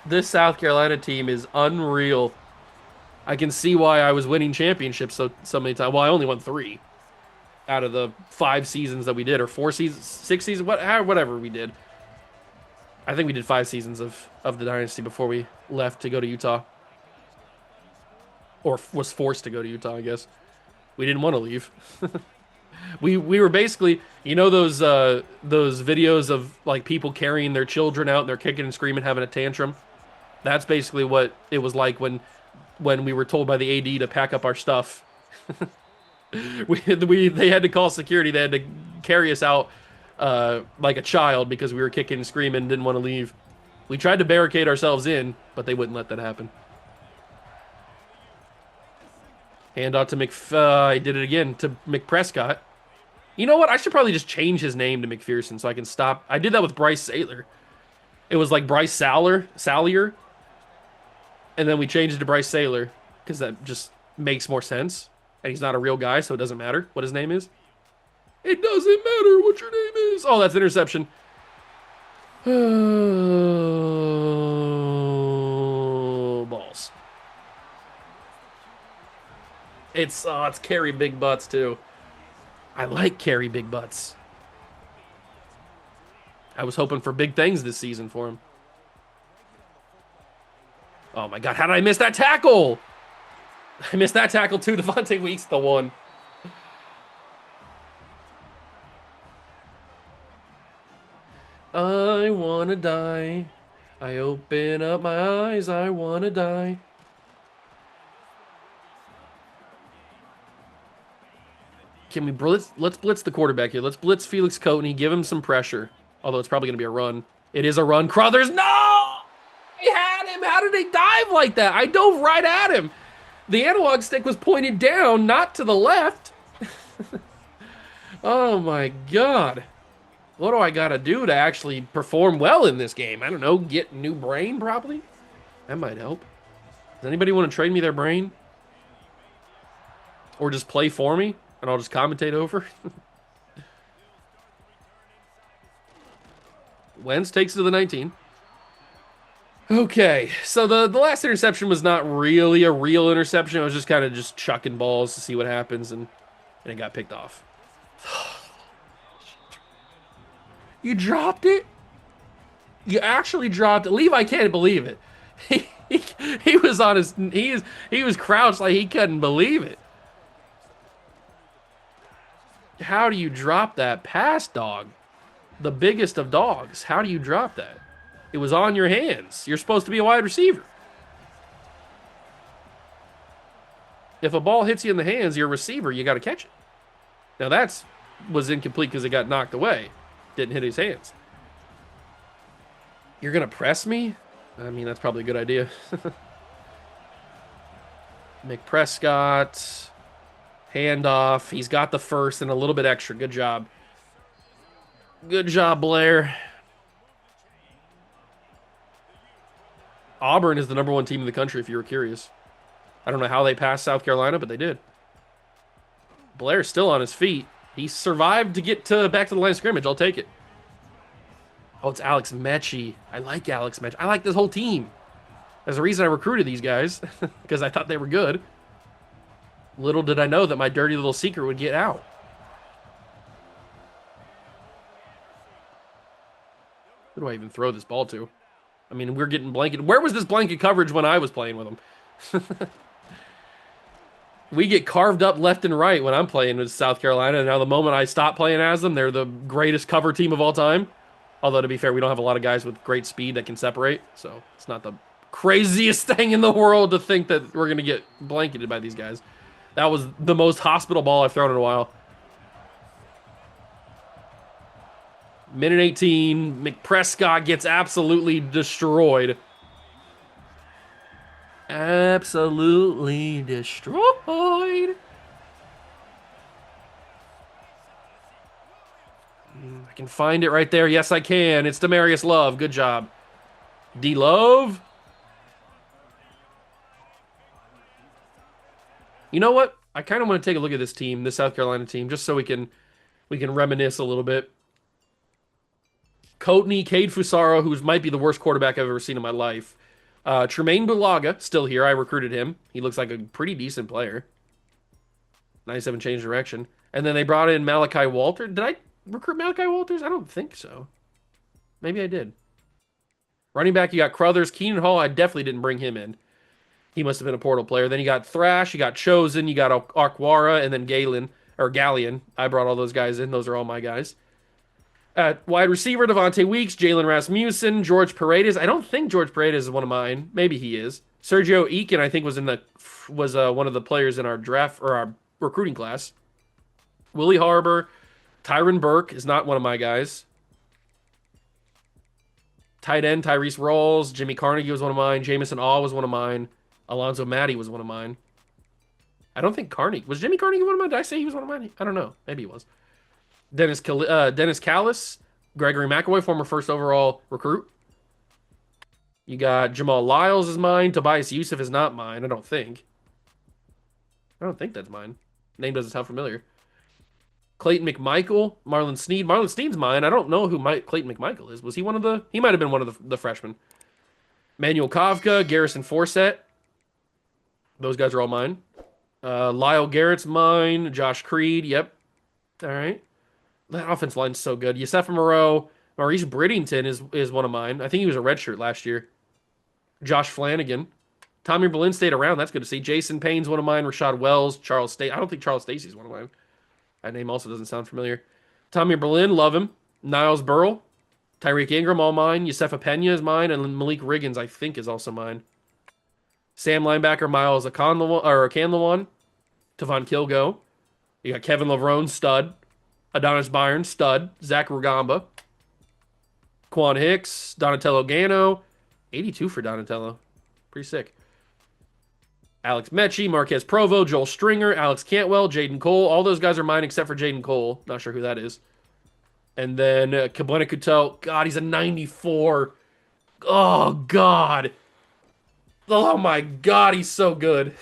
This South Carolina team is unreal. I can see why I was winning championships so many times. Well, I only won 3 out of the 5 seasons that we did, or 4 seasons, 6 seasons, whatever we did. I think we did 5 seasons of the Dynasty before we left to go to Utah. Or was forced to go to Utah, I guess. We didn't want to leave. we were basically, you know, those videos of like people carrying their children out and they're kicking and screaming, having a tantrum. That's basically what it was like when we were told by the AD to pack up our stuff. They had to call security. They had to carry us out like a child because we were kicking and screaming and didn't want to leave. We tried to barricade ourselves in, but they wouldn't let that happen. Hand out to I did it again to McPrescott. You know what? I should probably just change his name to McPherson so I can stop. I did that with Bryce Saylor. It was like Bryce Sallier. And then we changed it to Bryce Saylor because that just makes more sense. And he's not a real guy, so it doesn't matter what his name is. It doesn't matter what your name is. Oh, that's interception. Balls. It's carry big butts too. I like carry big butts. I was hoping for big things this season for him. Oh my God, how did I miss that tackle? I missed that tackle too. Devontae Weeks, the one. I wanna die. I open up my eyes. I wanna die. Can we blitz? Let's blitz the quarterback here. Let's blitz Felix Coatney. Give him some pressure. Although it's probably going to be a run. It is a run. Crothers, no! He had him. How did he dive like that? I dove right at him. The analog stick was pointed down, not to the left. Oh my god. What do I gotta do to actually perform well in this game? I don't know, get new brain probably? That might help. Does anybody want to trade me their brain? Or just play for me, and I'll just commentate over? Wentz takes it to the 19. Okay, so the last interception was not really a real interception. It was just kind of just chucking balls to see what happens, and it got picked off. You dropped it? You actually dropped it. Levi can't believe it. He was on his he was crouched like he couldn't believe it. How do you drop that pass, dog? The biggest of dogs. How do you drop that? It was on your hands. You're supposed to be a wide receiver. If a ball hits you in the hands, you're a receiver. You got to catch it. Now that was incomplete because it got knocked away. Didn't hit his hands. You're going to press me? I mean, that's probably a good idea. McPrescott. Handoff. He's got the first and a little bit extra. Good job. Good job, Blair. Auburn is the #1 team in the country, if you were curious. I don't know how they passed South Carolina, but they did. Blair's still on his feet. He survived to get back to the line of scrimmage. I'll take it. Oh, it's Alex Mechie. I like Alex Mechie. I like this whole team. There's a reason I recruited these guys, because I thought they were good. Little did I know that my dirty little secret would get out. Who do I even throw this ball to? I mean, we're getting blanket. Where was this blanket coverage when I was playing with them? We get carved up left and right when I'm playing with South Carolina. And now the moment I stop playing as them, they're the greatest cover team of all time. Although, to be fair, we don't have a lot of guys with great speed that can separate. So it's not the craziest thing in the world to think that we're going to get blanketed by these guys. That was the most hospital ball I've thrown in a while. Minute 18, McPrescott gets absolutely destroyed. Absolutely destroyed. I can find it right there. Yes, I can. It's Demarius Love. Good job. D-Love. You know what? I kind of want to take a look at this team, this South Carolina team, just so we can reminisce a little bit. Coatney, Cade Fusaro, who might be the worst quarterback I've ever seen in my life. Tremaine Bulaga, still here. I recruited him. He looks like a pretty decent player. 97 changed direction. And then they brought in Malachi Walter. Did I recruit Malachi Walters? I don't think so. Maybe I did. Running back, you got Crothers. Keenan Hall, I definitely didn't bring him in. He must have been a portal player. Then you got Thrash, you got Chosen, you got Arkwara, and then Gallion. I brought all those guys in. Those are all my guys. At wide receiver, Devontae Weeks, Jalen Rasmussen, George Paredes. I don't think George Paredes is one of mine. Maybe he is. Sergio Eakin, I think, was one of the players in our draft or our recruiting class. Willie Harbor, Tyron Burke is not one of my guys. Tight end, Tyrese Rawls, Jimmy Carnegie was one of mine. Jamison Awe was one of mine. Alonzo Maddie was one of mine. I don't think Carnegie. Was Jimmy Carnegie one of mine? Did I say he was one of mine? I don't know. Maybe he was. Dennis Callis, Gregory McAvoy, former first overall recruit. You got Jamal Lyles is mine. Tobias Yusuf is not mine, I don't think. I don't think that's mine. Name doesn't sound familiar. Clayton McMichael, Marlon Sneed. Marlon Sneed's mine. I don't know who Clayton McMichael is. Was he one of the... He might have been one of the freshmen. Manuel Kavka, Garrison Forsett. Those guys are all mine. Lyle Garrett's mine. Josh Creed, yep. All right. That offense line's so good. Yusefa Moreau, Maurice Bridington is one of mine. I think he was a redshirt last year. Josh Flanagan. Tommy Berlin stayed around. That's good to see. Jason Payne's one of mine. Rashad Wells. Charles State. I don't think Charles Stacey's one of mine. That name also doesn't sound familiar. Tommy Berlin, love him. Niles Burrell. Tyreek Ingram, all mine. Yusefa Pena is mine. And Malik Riggins, I think, is also mine. Sam linebacker, Miles Akanlawan. Tavon Kilgo. You got Kevin Levrone, stud. Adonis Byron, stud. Zach Rugamba. Quan Hicks, Donatello Gano. 82 for Donatello. Pretty sick. Alex Mechie, Marquez Provo, Joel Stringer, Alex Cantwell, Jaden Cole. All those guys are mine except for Jaden Cole. Not sure who that is. And then Kablena Kuto. God, he's a 94. Oh, God. Oh, my God, he's so good.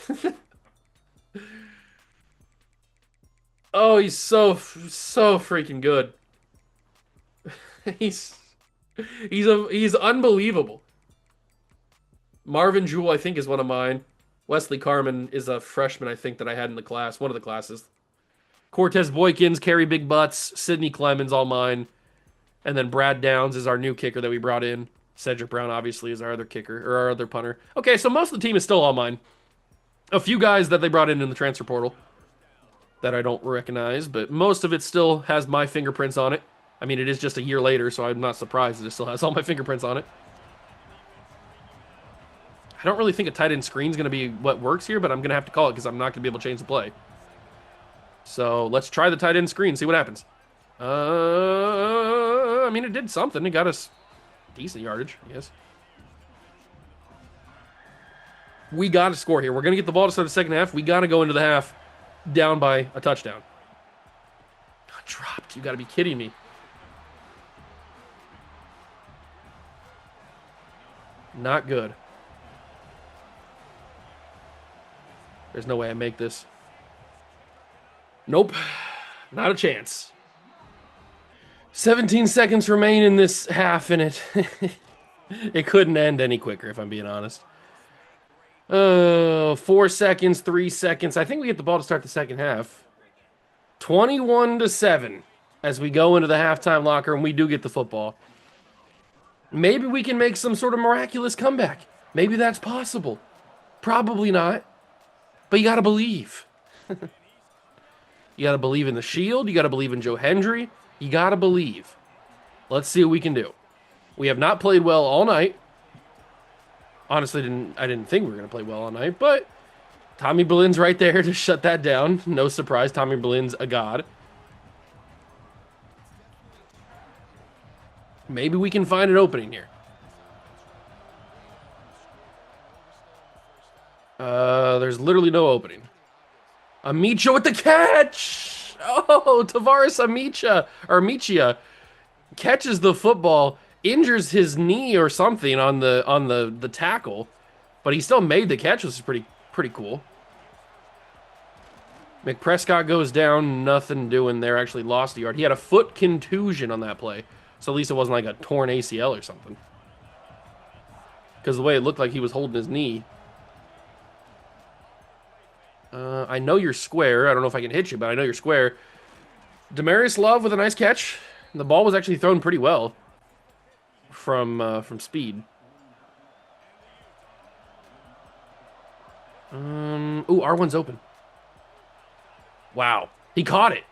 Oh, he's so freaking good. He's he's unbelievable. Marvin Jewell, I think, is one of mine. Wesley Carman is a freshman, I think, that I had in the class, one of the classes. Cortez Boykins, Kerry Big Butts, Sidney Clemens, all mine. And then Brad Downs is our new kicker that we brought in. Cedric Brown, obviously, is our other kicker, or our other punter. Okay, so most of the team is still all mine. A few guys that they brought in the transfer portal that I don't recognize, but most of it still has my fingerprints on it. I mean, it is just a year later, so I'm not surprised that it still has all my fingerprints on it. I don't really think a tight end screen is going to be what works here, but I'm going to have to call it because I'm not going to be able to change the play. So let's try the tight end screen, see what happens. I mean, it did something. It got us decent yardage, I guess. We got to score here. We're going to get the ball to start the second half. We got to go into the half down by a touchdown. Dropped. You got to be kidding me. Not good. There's no way I make this. Nope. Not a chance. 17 seconds remain in this half, and it couldn't end any quicker, if I'm being honest. 4 seconds, 3 seconds. I think we get the ball to start the second half. 21-7 as we go into the halftime locker, and we do get the football. Maybe we can make some sort of miraculous comeback. Maybe that's possible. Probably not. But you got to believe. You got to believe in the Shield. You got to believe in Joe Hendry. You got to believe. Let's see what we can do. We have not played well all night. Honestly, I didn't think we were going to play well all night, but Tommy Berlin's right there to shut that down. No surprise, Tommy Berlin's a god. Maybe we can find an opening here. There's literally no opening. Amicha with the catch! Oh, Tavares Amicha catches the football, injures his knee or something on the tackle, but he still made the catch, which is pretty cool. McPrescott goes down, nothing doing there, actually lost a yard. He had a foot contusion on that play, so at least it wasn't like a torn ACL or something. Because the way it looked like he was holding his knee. I know you're square. I don't know if I can hit you, but I know you're square. Demarius Love with a nice catch. The ball was actually thrown pretty well from speed. Ooh, R1's open. Wow. He caught it.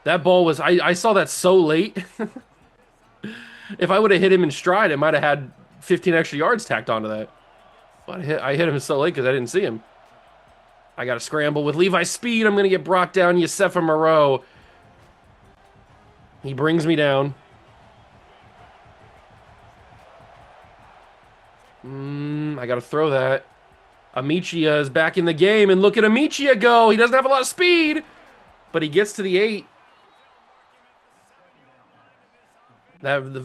That ball was... I saw that so late. If I would have hit him in stride, it might have had 15 extra yards tacked onto that. But I hit him so late because I didn't see him. I got to scramble with Levi Speed. I'm going to get brought down. Yosefa Moreau. He brings me down. I got to throw that. Amichia is back in the game, and look at Amichia go. He doesn't have a lot of speed, but he gets to the 8.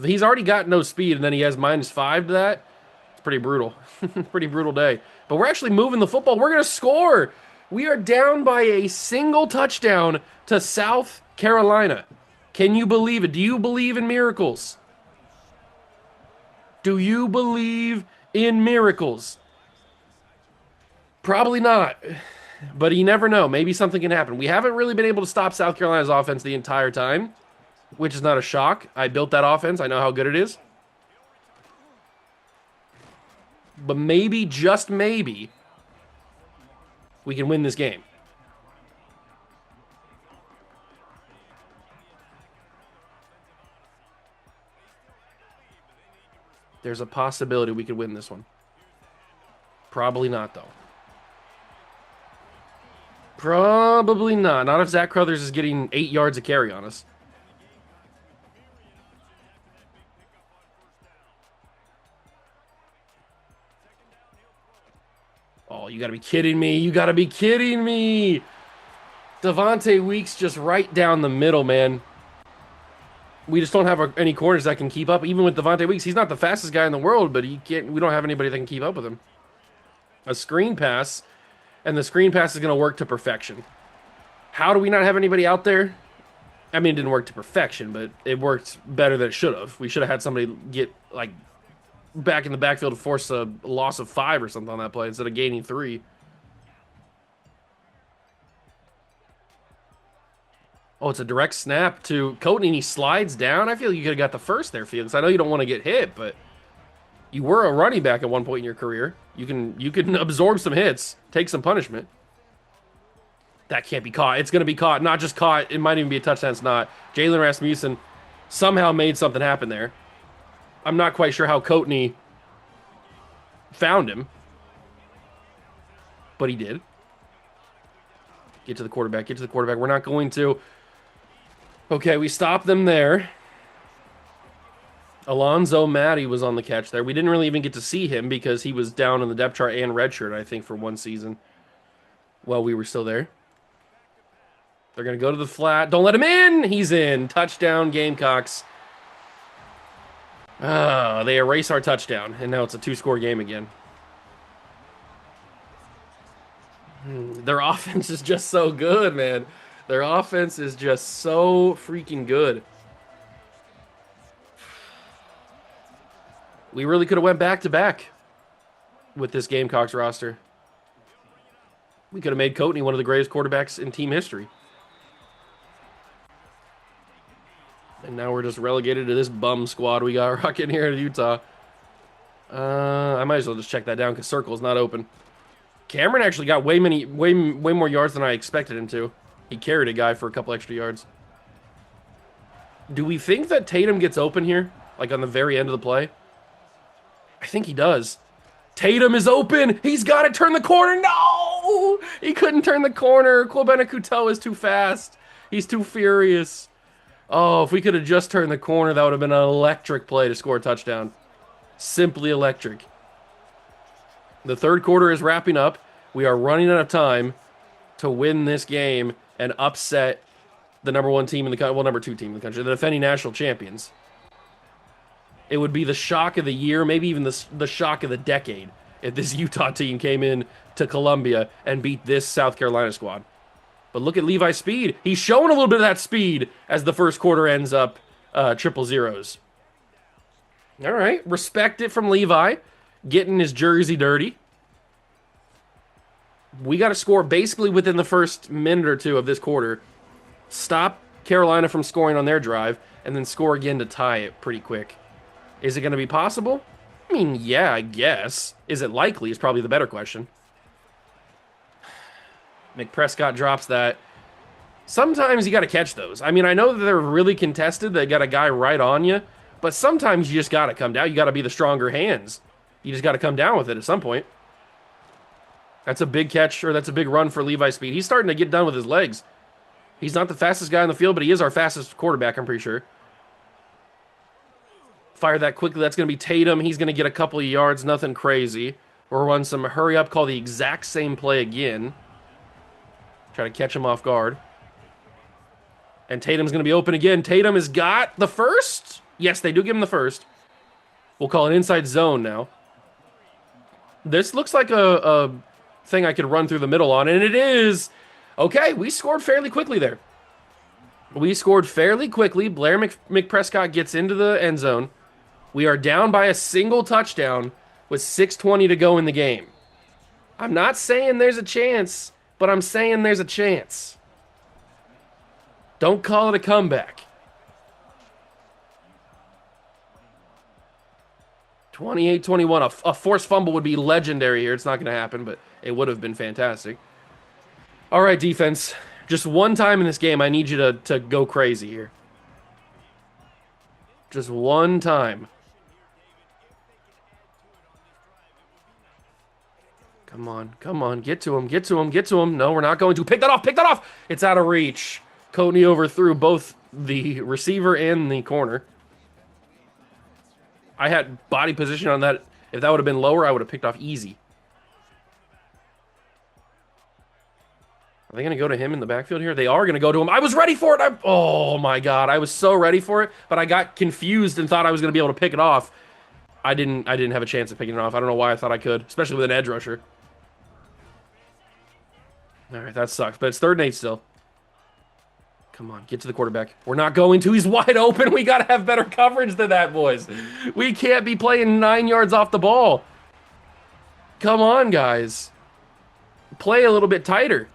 He's already got no speed, and then he has -5 to that. It's pretty brutal. Pretty brutal day. But we're actually moving the football. We're going to score. We are down by a single touchdown to South Carolina. Can you believe it? Do you believe in miracles? Do you believe in miracles? Probably not. But you never know. Maybe something can happen. We haven't really been able to stop South Carolina's offense the entire time, which is not a shock. I built that offense. I know how good it is. But maybe, just maybe, we can win this game. There's a possibility we could win this one. Probably not, though. Probably not. Not if Zach Crothers is getting 8 yards a carry on us. Oh, you gotta be kidding me. You gotta be kidding me. Devontae Weeks just right down the middle, man. We just don't have any corners that can keep up. Even with Devontae Weeks, he's not the fastest guy in the world, but he can't. We don't have anybody that can keep up with him. A screen pass, and the screen pass is going to work to perfection. How do we not have anybody out there? I mean, it didn't work to perfection, but it worked better than it should have. We should have had somebody get like back in the backfield to force a loss of 5 or something on that play instead of gaining 3. Oh, it's a direct snap to Coatney, and he slides down. I feel you could have got the first there, Felix. I know you don't want to get hit, but you were a running back at one point in your career. You can absorb some hits, take some punishment. That can't be caught. It's going to be caught. Not just caught. It might even be a touchdown. It's not. Jalen Rasmussen somehow made something happen there. I'm not quite sure how Coatney found him, but he did. Get to the quarterback. Get to the quarterback. We're not going to. Okay, we stopped them there. Alonzo Matty was on the catch there. We didn't really even get to see him because he was down in the depth chart and redshirt, I think, for one season while we were still there. They're going to go to the flat. Don't let him in. He's in. Touchdown, Gamecocks. They erase our touchdown, and now it's a 2-score game again. Their offense is just so good, man. Their offense is just so freaking good. We really could have went back-to-back with this Gamecocks roster. We could have made Coatney one of the greatest quarterbacks in team history. And now we're just relegated to this bum squad we got rocking here in Utah. I might as well just check that down because Circle's not open. Cameron actually got way more yards than I expected him to. He carried a guy for a couple extra yards. Do we think that Tatum gets open here? Like on the very end of the play? I think he does. Tatum is open. He's got to turn the corner. No! He couldn't turn the corner. Kwabena Couteau is too fast. He's too furious. Oh, if we could have just turned the corner, that would have been an electric play to score a touchdown. Simply electric. The third quarter is wrapping up. We are running out of time to win this game and upset the number 1 team in the country, well, number 2 team in the country, the defending national champions. It would be the shock of the year, maybe even the shock of the decade, if this Utah team came in to Columbia and beat this South Carolina squad. But look at Levi Speed. He's showing a little bit of that speed as the first quarter ends up 0-0s. All right, respect it from Levi, getting his jersey dirty. We got to score basically within the first minute or 2 of this quarter. Stop Carolina from scoring on their drive, and then score again to tie it pretty quick. Is it going to be possible? I mean, yeah, I guess. Is it likely is probably the better question. McPrescott drops that. Sometimes you got to catch those. I mean, I know that they're really contested. They got a guy right on you. But sometimes you just got to come down. You got to be the stronger hands. You just got to come down with it at some point. That's a big catch, or that's a big run for Levi Speed. He's starting to get done with his legs. He's not the fastest guy on the field, but he is our fastest quarterback, I'm pretty sure. Fire that quickly. That's going to be Tatum. He's going to get a couple of yards. Nothing crazy. We'll run some hurry up, call the exact same play again. Try to catch him off guard. And Tatum's going to be open again. Tatum has got the first. Yes, they do give him the first. We'll call it inside zone now. This looks like a thing I could run through the middle on, and it is. Okay, we scored fairly quickly there. We scored fairly quickly. Blair McPrescott gets into the end zone. We are down by a single touchdown with 6:20 to go in the game. I'm not saying there's a chance, but I'm saying there's a chance. Don't call it a comeback. 28-21. A forced fumble would be legendary here. It's not going to happen, but it would have been fantastic. All right, defense. Just one time in this game, I need you to go crazy here. Just one time. Come on, come on, get to him, get to him, get to him. No, we're not going to. Pick that off, pick that off! It's out of reach. Coatney overthrew both the receiver and the corner. I had body position on that. If that would have been lower, I would have picked off easy. Are they going to go to him in the backfield here? They are going to go to him. I was ready for it. Oh, my God. I was so ready for it, but I got confused and thought I was going to be able to pick it off. I didn't have a chance of picking it off. I don't know why I thought I could, especially with an edge rusher. All right, that sucks, but it's 3rd and 8 still. Come on, get to the quarterback. We're not going to. He's wide open. We got to have better coverage than that, boys. We can't be playing 9 yards off the ball. Come on, guys. Play a little bit tighter.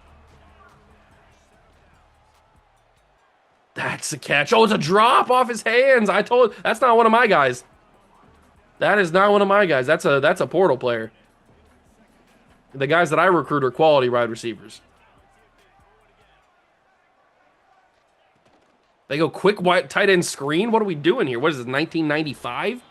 That's a catch. Oh, it's a drop off his hands. That's not one of my guys. That is not one of my guys. That's a portal player. The guys that I recruit are quality wide receivers. They go quick wide tight end screen. What are we doing here? What is this, 1995?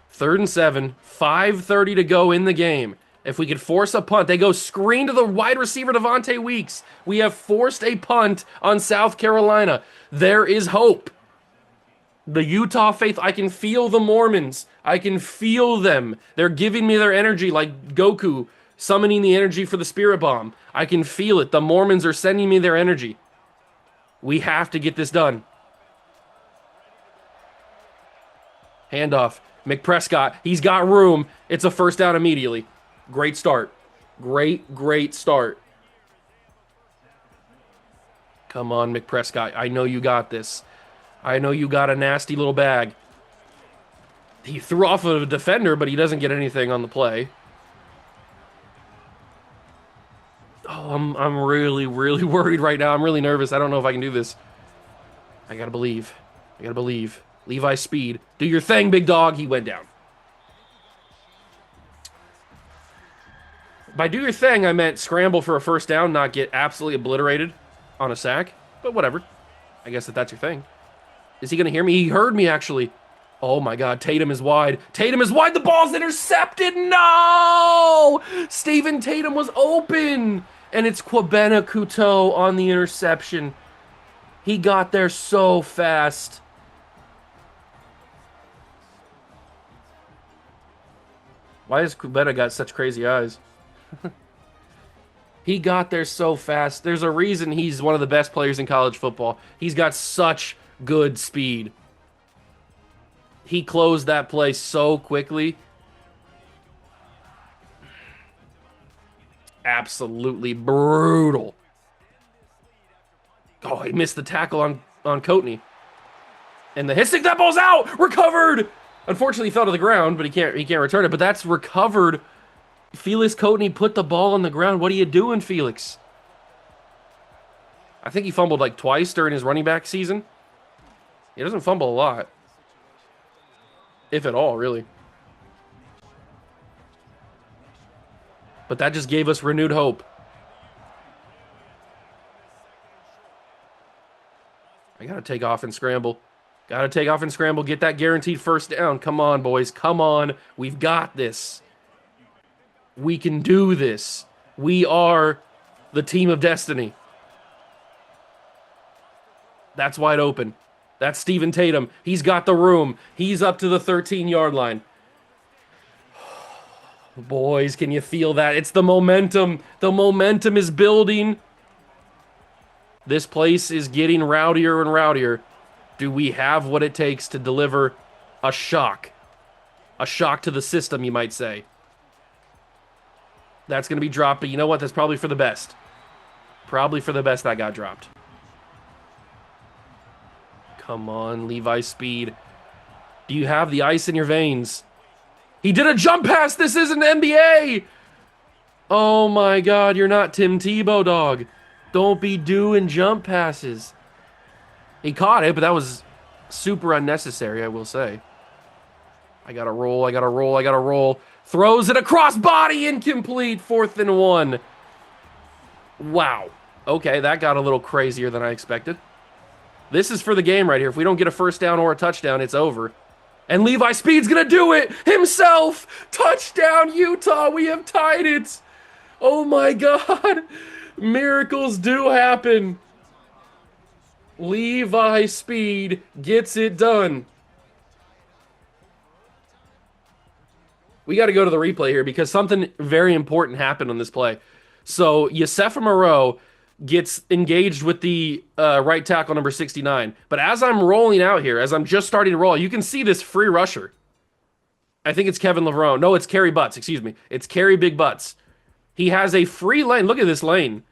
Third and 7, 5:30 to go in the game. If we could force a punt, they go screen to the wide receiver, Devontae Weeks. We have forced a punt on South Carolina. There is hope. The Utah faith, I can feel the Mormons. I can feel them. They're giving me their energy like Goku summoning the energy for the Spirit Bomb. I can feel it. The Mormons are sending me their energy. We have to get this done. Handoff. McPrescott. He's got room. It's a first down immediately. Great start. Great start. Come on, McPrescott. I know you got this. I know you got a nasty little bag. He threw off of a defender, but he doesn't get anything on the play. Oh, I'm really worried right now. I'm really nervous. I don't know if I can do this. I gotta believe. Levi Speed. Do your thing, big dog. He went down. By do your thing, I meant scramble for a first down, not get absolutely obliterated on a sack. But whatever. I guess that's your thing. Is he going to hear me? He heard me, actually. Oh, my God. Tatum is wide. The ball's intercepted. No! Steven Tatum was open. And it's Kwabena Kuto on the interception. He got there so fast. Why has Kwabena got such crazy eyes? He got there so fast. There's a reason he's one of the best players in college football. He's got such good speed. He closed that play so quickly. Absolutely brutal. Oh, he missed the tackle on Coatney. And the hit stick, that ball's out! Recovered! Unfortunately, he fell to the ground, but he can't return it. But that's recovered. Felix Coatney put the ball on the ground. What are you doing, Felix? I think he fumbled like twice during his running back season. He doesn't fumble a lot. If at all, really. But that just gave us renewed hope. I gotta take off and scramble. Get that guaranteed first down. Come on, boys. Come on. We've got this. We can do this. We are the team of destiny. That's wide open. That's Steven Tatum. He's got the room. He's up to the 13-yard line. Boys, can you feel that? It's the momentum. The momentum is building. This place is getting rowdier and rowdier. Do we have what it takes to deliver a shock? A shock to the system, you might say. That's going to be dropped, but you know what? That's probably for the best. Probably for the best that got dropped. Come on, Levi Speed. Do you have the ice in your veins? He did a jump pass. This isn't NBA. Oh, my God. You're not Tim Tebow, dog. Don't be doing jump passes. He caught it, but that was super unnecessary, I will say. I got to roll. Throws it across body, incomplete, 4th and 1. Wow. Okay, that got a little crazier than I expected. This is for the game right here. If we don't get a first down or a touchdown, it's over. And Levi Speed's gonna do it himself. Touchdown, Utah. We have tied it. Oh my God. Miracles do happen. Levi Speed gets it done. We got to go to the replay here because something very important happened on this play. So Yosefa Moreau gets engaged with the right tackle number 69. But as I'm rolling out here, as I'm just starting to roll, you can see this free rusher. I think it's Kevin Levrone. No, it's Kerry Butts. Excuse me. It's Kerry Big Butts. He has a free lane. Look at this lane.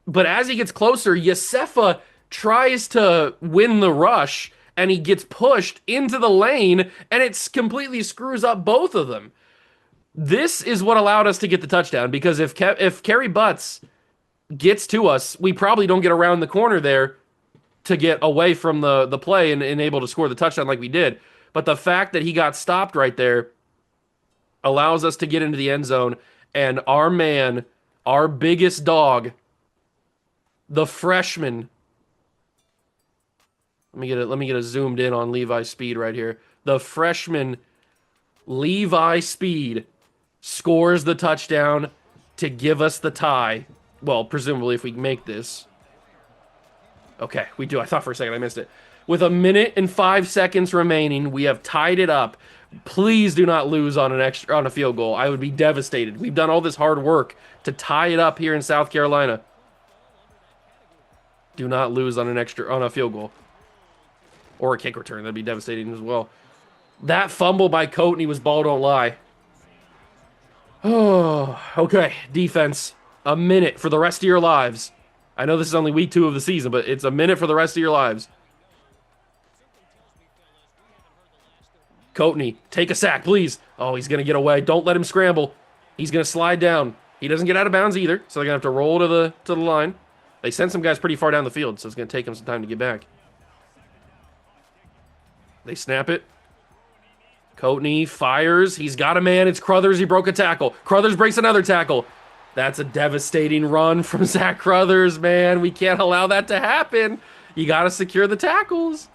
But as he gets closer, Yosefa tries to win the rush, and he gets pushed into the lane, and it completely screws up both of them. This is what allowed us to get the touchdown, because if Kerry Butts gets to us, we probably don't get around the corner there to get away from the play and able to score the touchdown like we did. But the fact that he got stopped right there allows us to get into the end zone, and our man, our biggest dog, the freshman. Let me get a zoomed in on Levi Speed right here. The freshman Levi Speed scores the touchdown to give us the tie. Well, presumably if we make this. Okay, we do. I thought for a second I missed it. With 1:05 remaining, we have tied it up. Please do not lose on a field goal. I would be devastated. We've done all this hard work to tie it up here in South Carolina. Do not lose on a field goal. Or a kick return. That'd be devastating as well. That fumble by Coatney was ball don't lie. Oh, okay. Defense. A minute for the rest of your lives. I know this is only week 2 of the season, but it's a minute for the rest of your lives. Coatney, take a sack, please. Oh, he's going to get away. Don't let him scramble. He's going to slide down. He doesn't get out of bounds either, so they're going to have to roll to the line. They sent some guys pretty far down the field, so it's going to take them some time to get back. They snap it. Coatney fires. He's got a man. It's Crothers. He broke a tackle. Crothers breaks another tackle. That's a devastating run from Zach Crothers, man. We can't allow that to happen. You got to secure the tackles.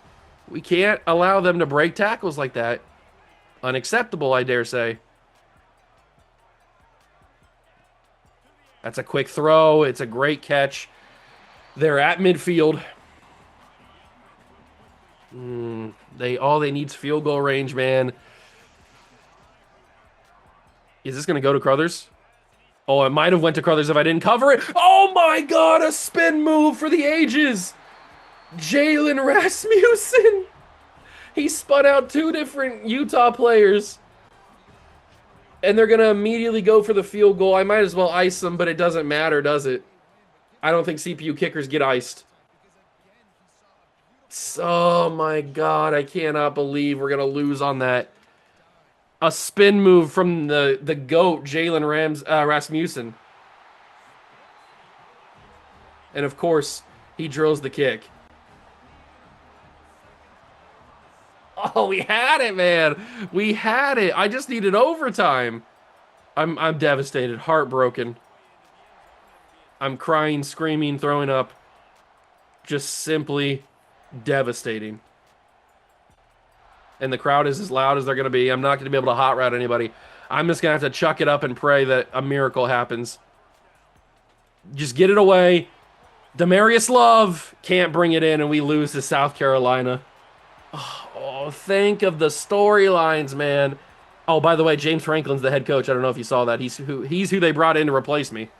We can't allow them to break tackles like that. Unacceptable, I dare say. That's a quick throw. It's a great catch. They're at midfield. All they need is field goal range, man. Is this going to go to Crothers? Oh, it might have went to Crothers if I didn't cover it. Oh my God, a spin move for the ages. Jalen Rasmussen. He spun out 2 different Utah players. And they're going to immediately go for the field goal. I might as well ice them, but it doesn't matter, does it? I don't think CPU kickers get iced. Oh my God, I cannot believe we're going to lose on that. A spin move from the GOAT, Jalen Rasmussen. And of course, he drills the kick. Oh, we had it, man. We had it. I just needed overtime. I'm devastated, heartbroken. I'm crying, screaming, throwing up. Just simply devastating. And the crowd is as loud as they're going to be. I'm not going to be able to hot route anybody. I'm just going to have to chuck it up and pray that a miracle happens. Just get it away. Demarius Love can't bring it in, and we lose to South Carolina. Oh, think of the storylines, man. Oh, by the way, James Franklin's the head coach. I don't know if you saw that. He's who they brought in to replace me.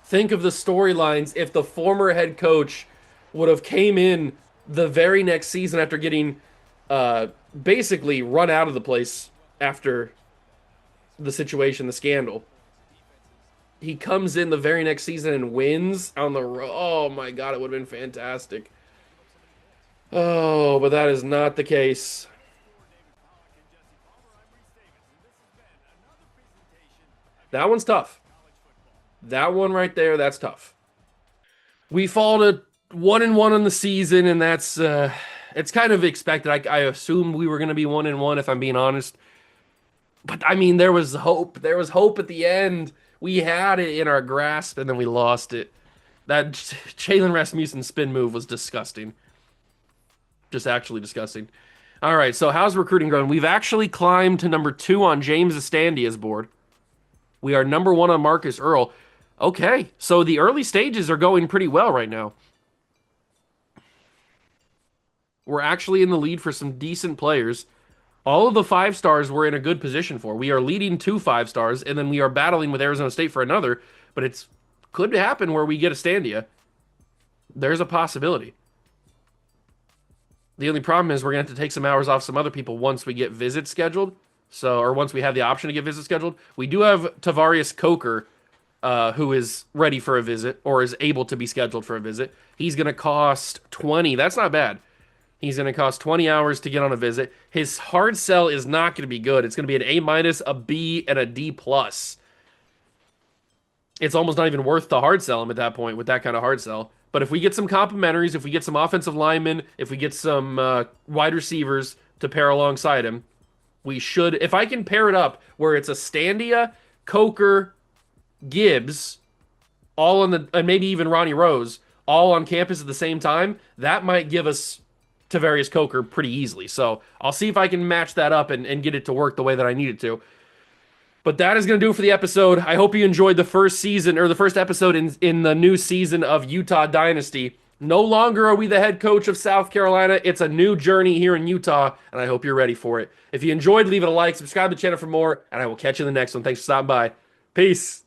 Think of the storylines if the former head coach would have came in the very next season after getting basically run out of the place after the situation, the scandal. He comes in the very next season and wins on the road. Oh my God, it would have been fantastic. Oh, but that is not the case. That one's tough. That one right there, that's tough. We fall to 1-1 on the season, and that's it's kind of expected. I assumed we were going to be 1-1, if I'm being honest. But I mean, there was hope. There was hope at the end. We had it in our grasp, and then we lost it. That Jalen Rasmussen spin move was disgusting. Just actually disgusting. All right, so how's recruiting going? We've actually climbed to number 2 on James Estandia's board. We are number 1 on Marcus Earl. Okay, so the early stages are going pretty well right now. We're actually in the lead for some decent players. All of the 5 stars we're in a good position for. We are leading 2 5 stars, and then we are battling with Arizona State for another. But it's could happen where we get a Standia. There's a possibility. The only problem is we're gonna have to take some hours off some other people once we get visits scheduled. So, or once we have the option to get visits scheduled. We do have Tavarius Coker, who is ready for a visit or is able to be scheduled for a visit. He's gonna cost 20. That's not bad. He's going to cost 20 hours to get on a visit. His hard sell is not going to be good. It's going to be an A minus, a B, and a D plus. It's almost not even worth to hard sell him at that point with that kind of hard sell. But if we get some complementaries, if we get some offensive linemen, if we get some wide receivers to pair alongside him, we should. If I can pair it up where it's a Standia, Coker, Gibbs, all on the, and maybe even Ronnie Rose, all on campus at the same time, that might give us Tavarius Coker pretty easily. So I'll see if I can match that up and get it to work the way that I need it to. But that is going to do it for the episode. I hope you enjoyed the first season or the first episode in the new season of Utah Dynasty. No longer are we the head coach of South Carolina. It's a new journey here in Utah, and I hope you're ready for it. If you enjoyed, leave it a like, subscribe to the channel for more, and I will catch you in the next one. Thanks for stopping by. Peace.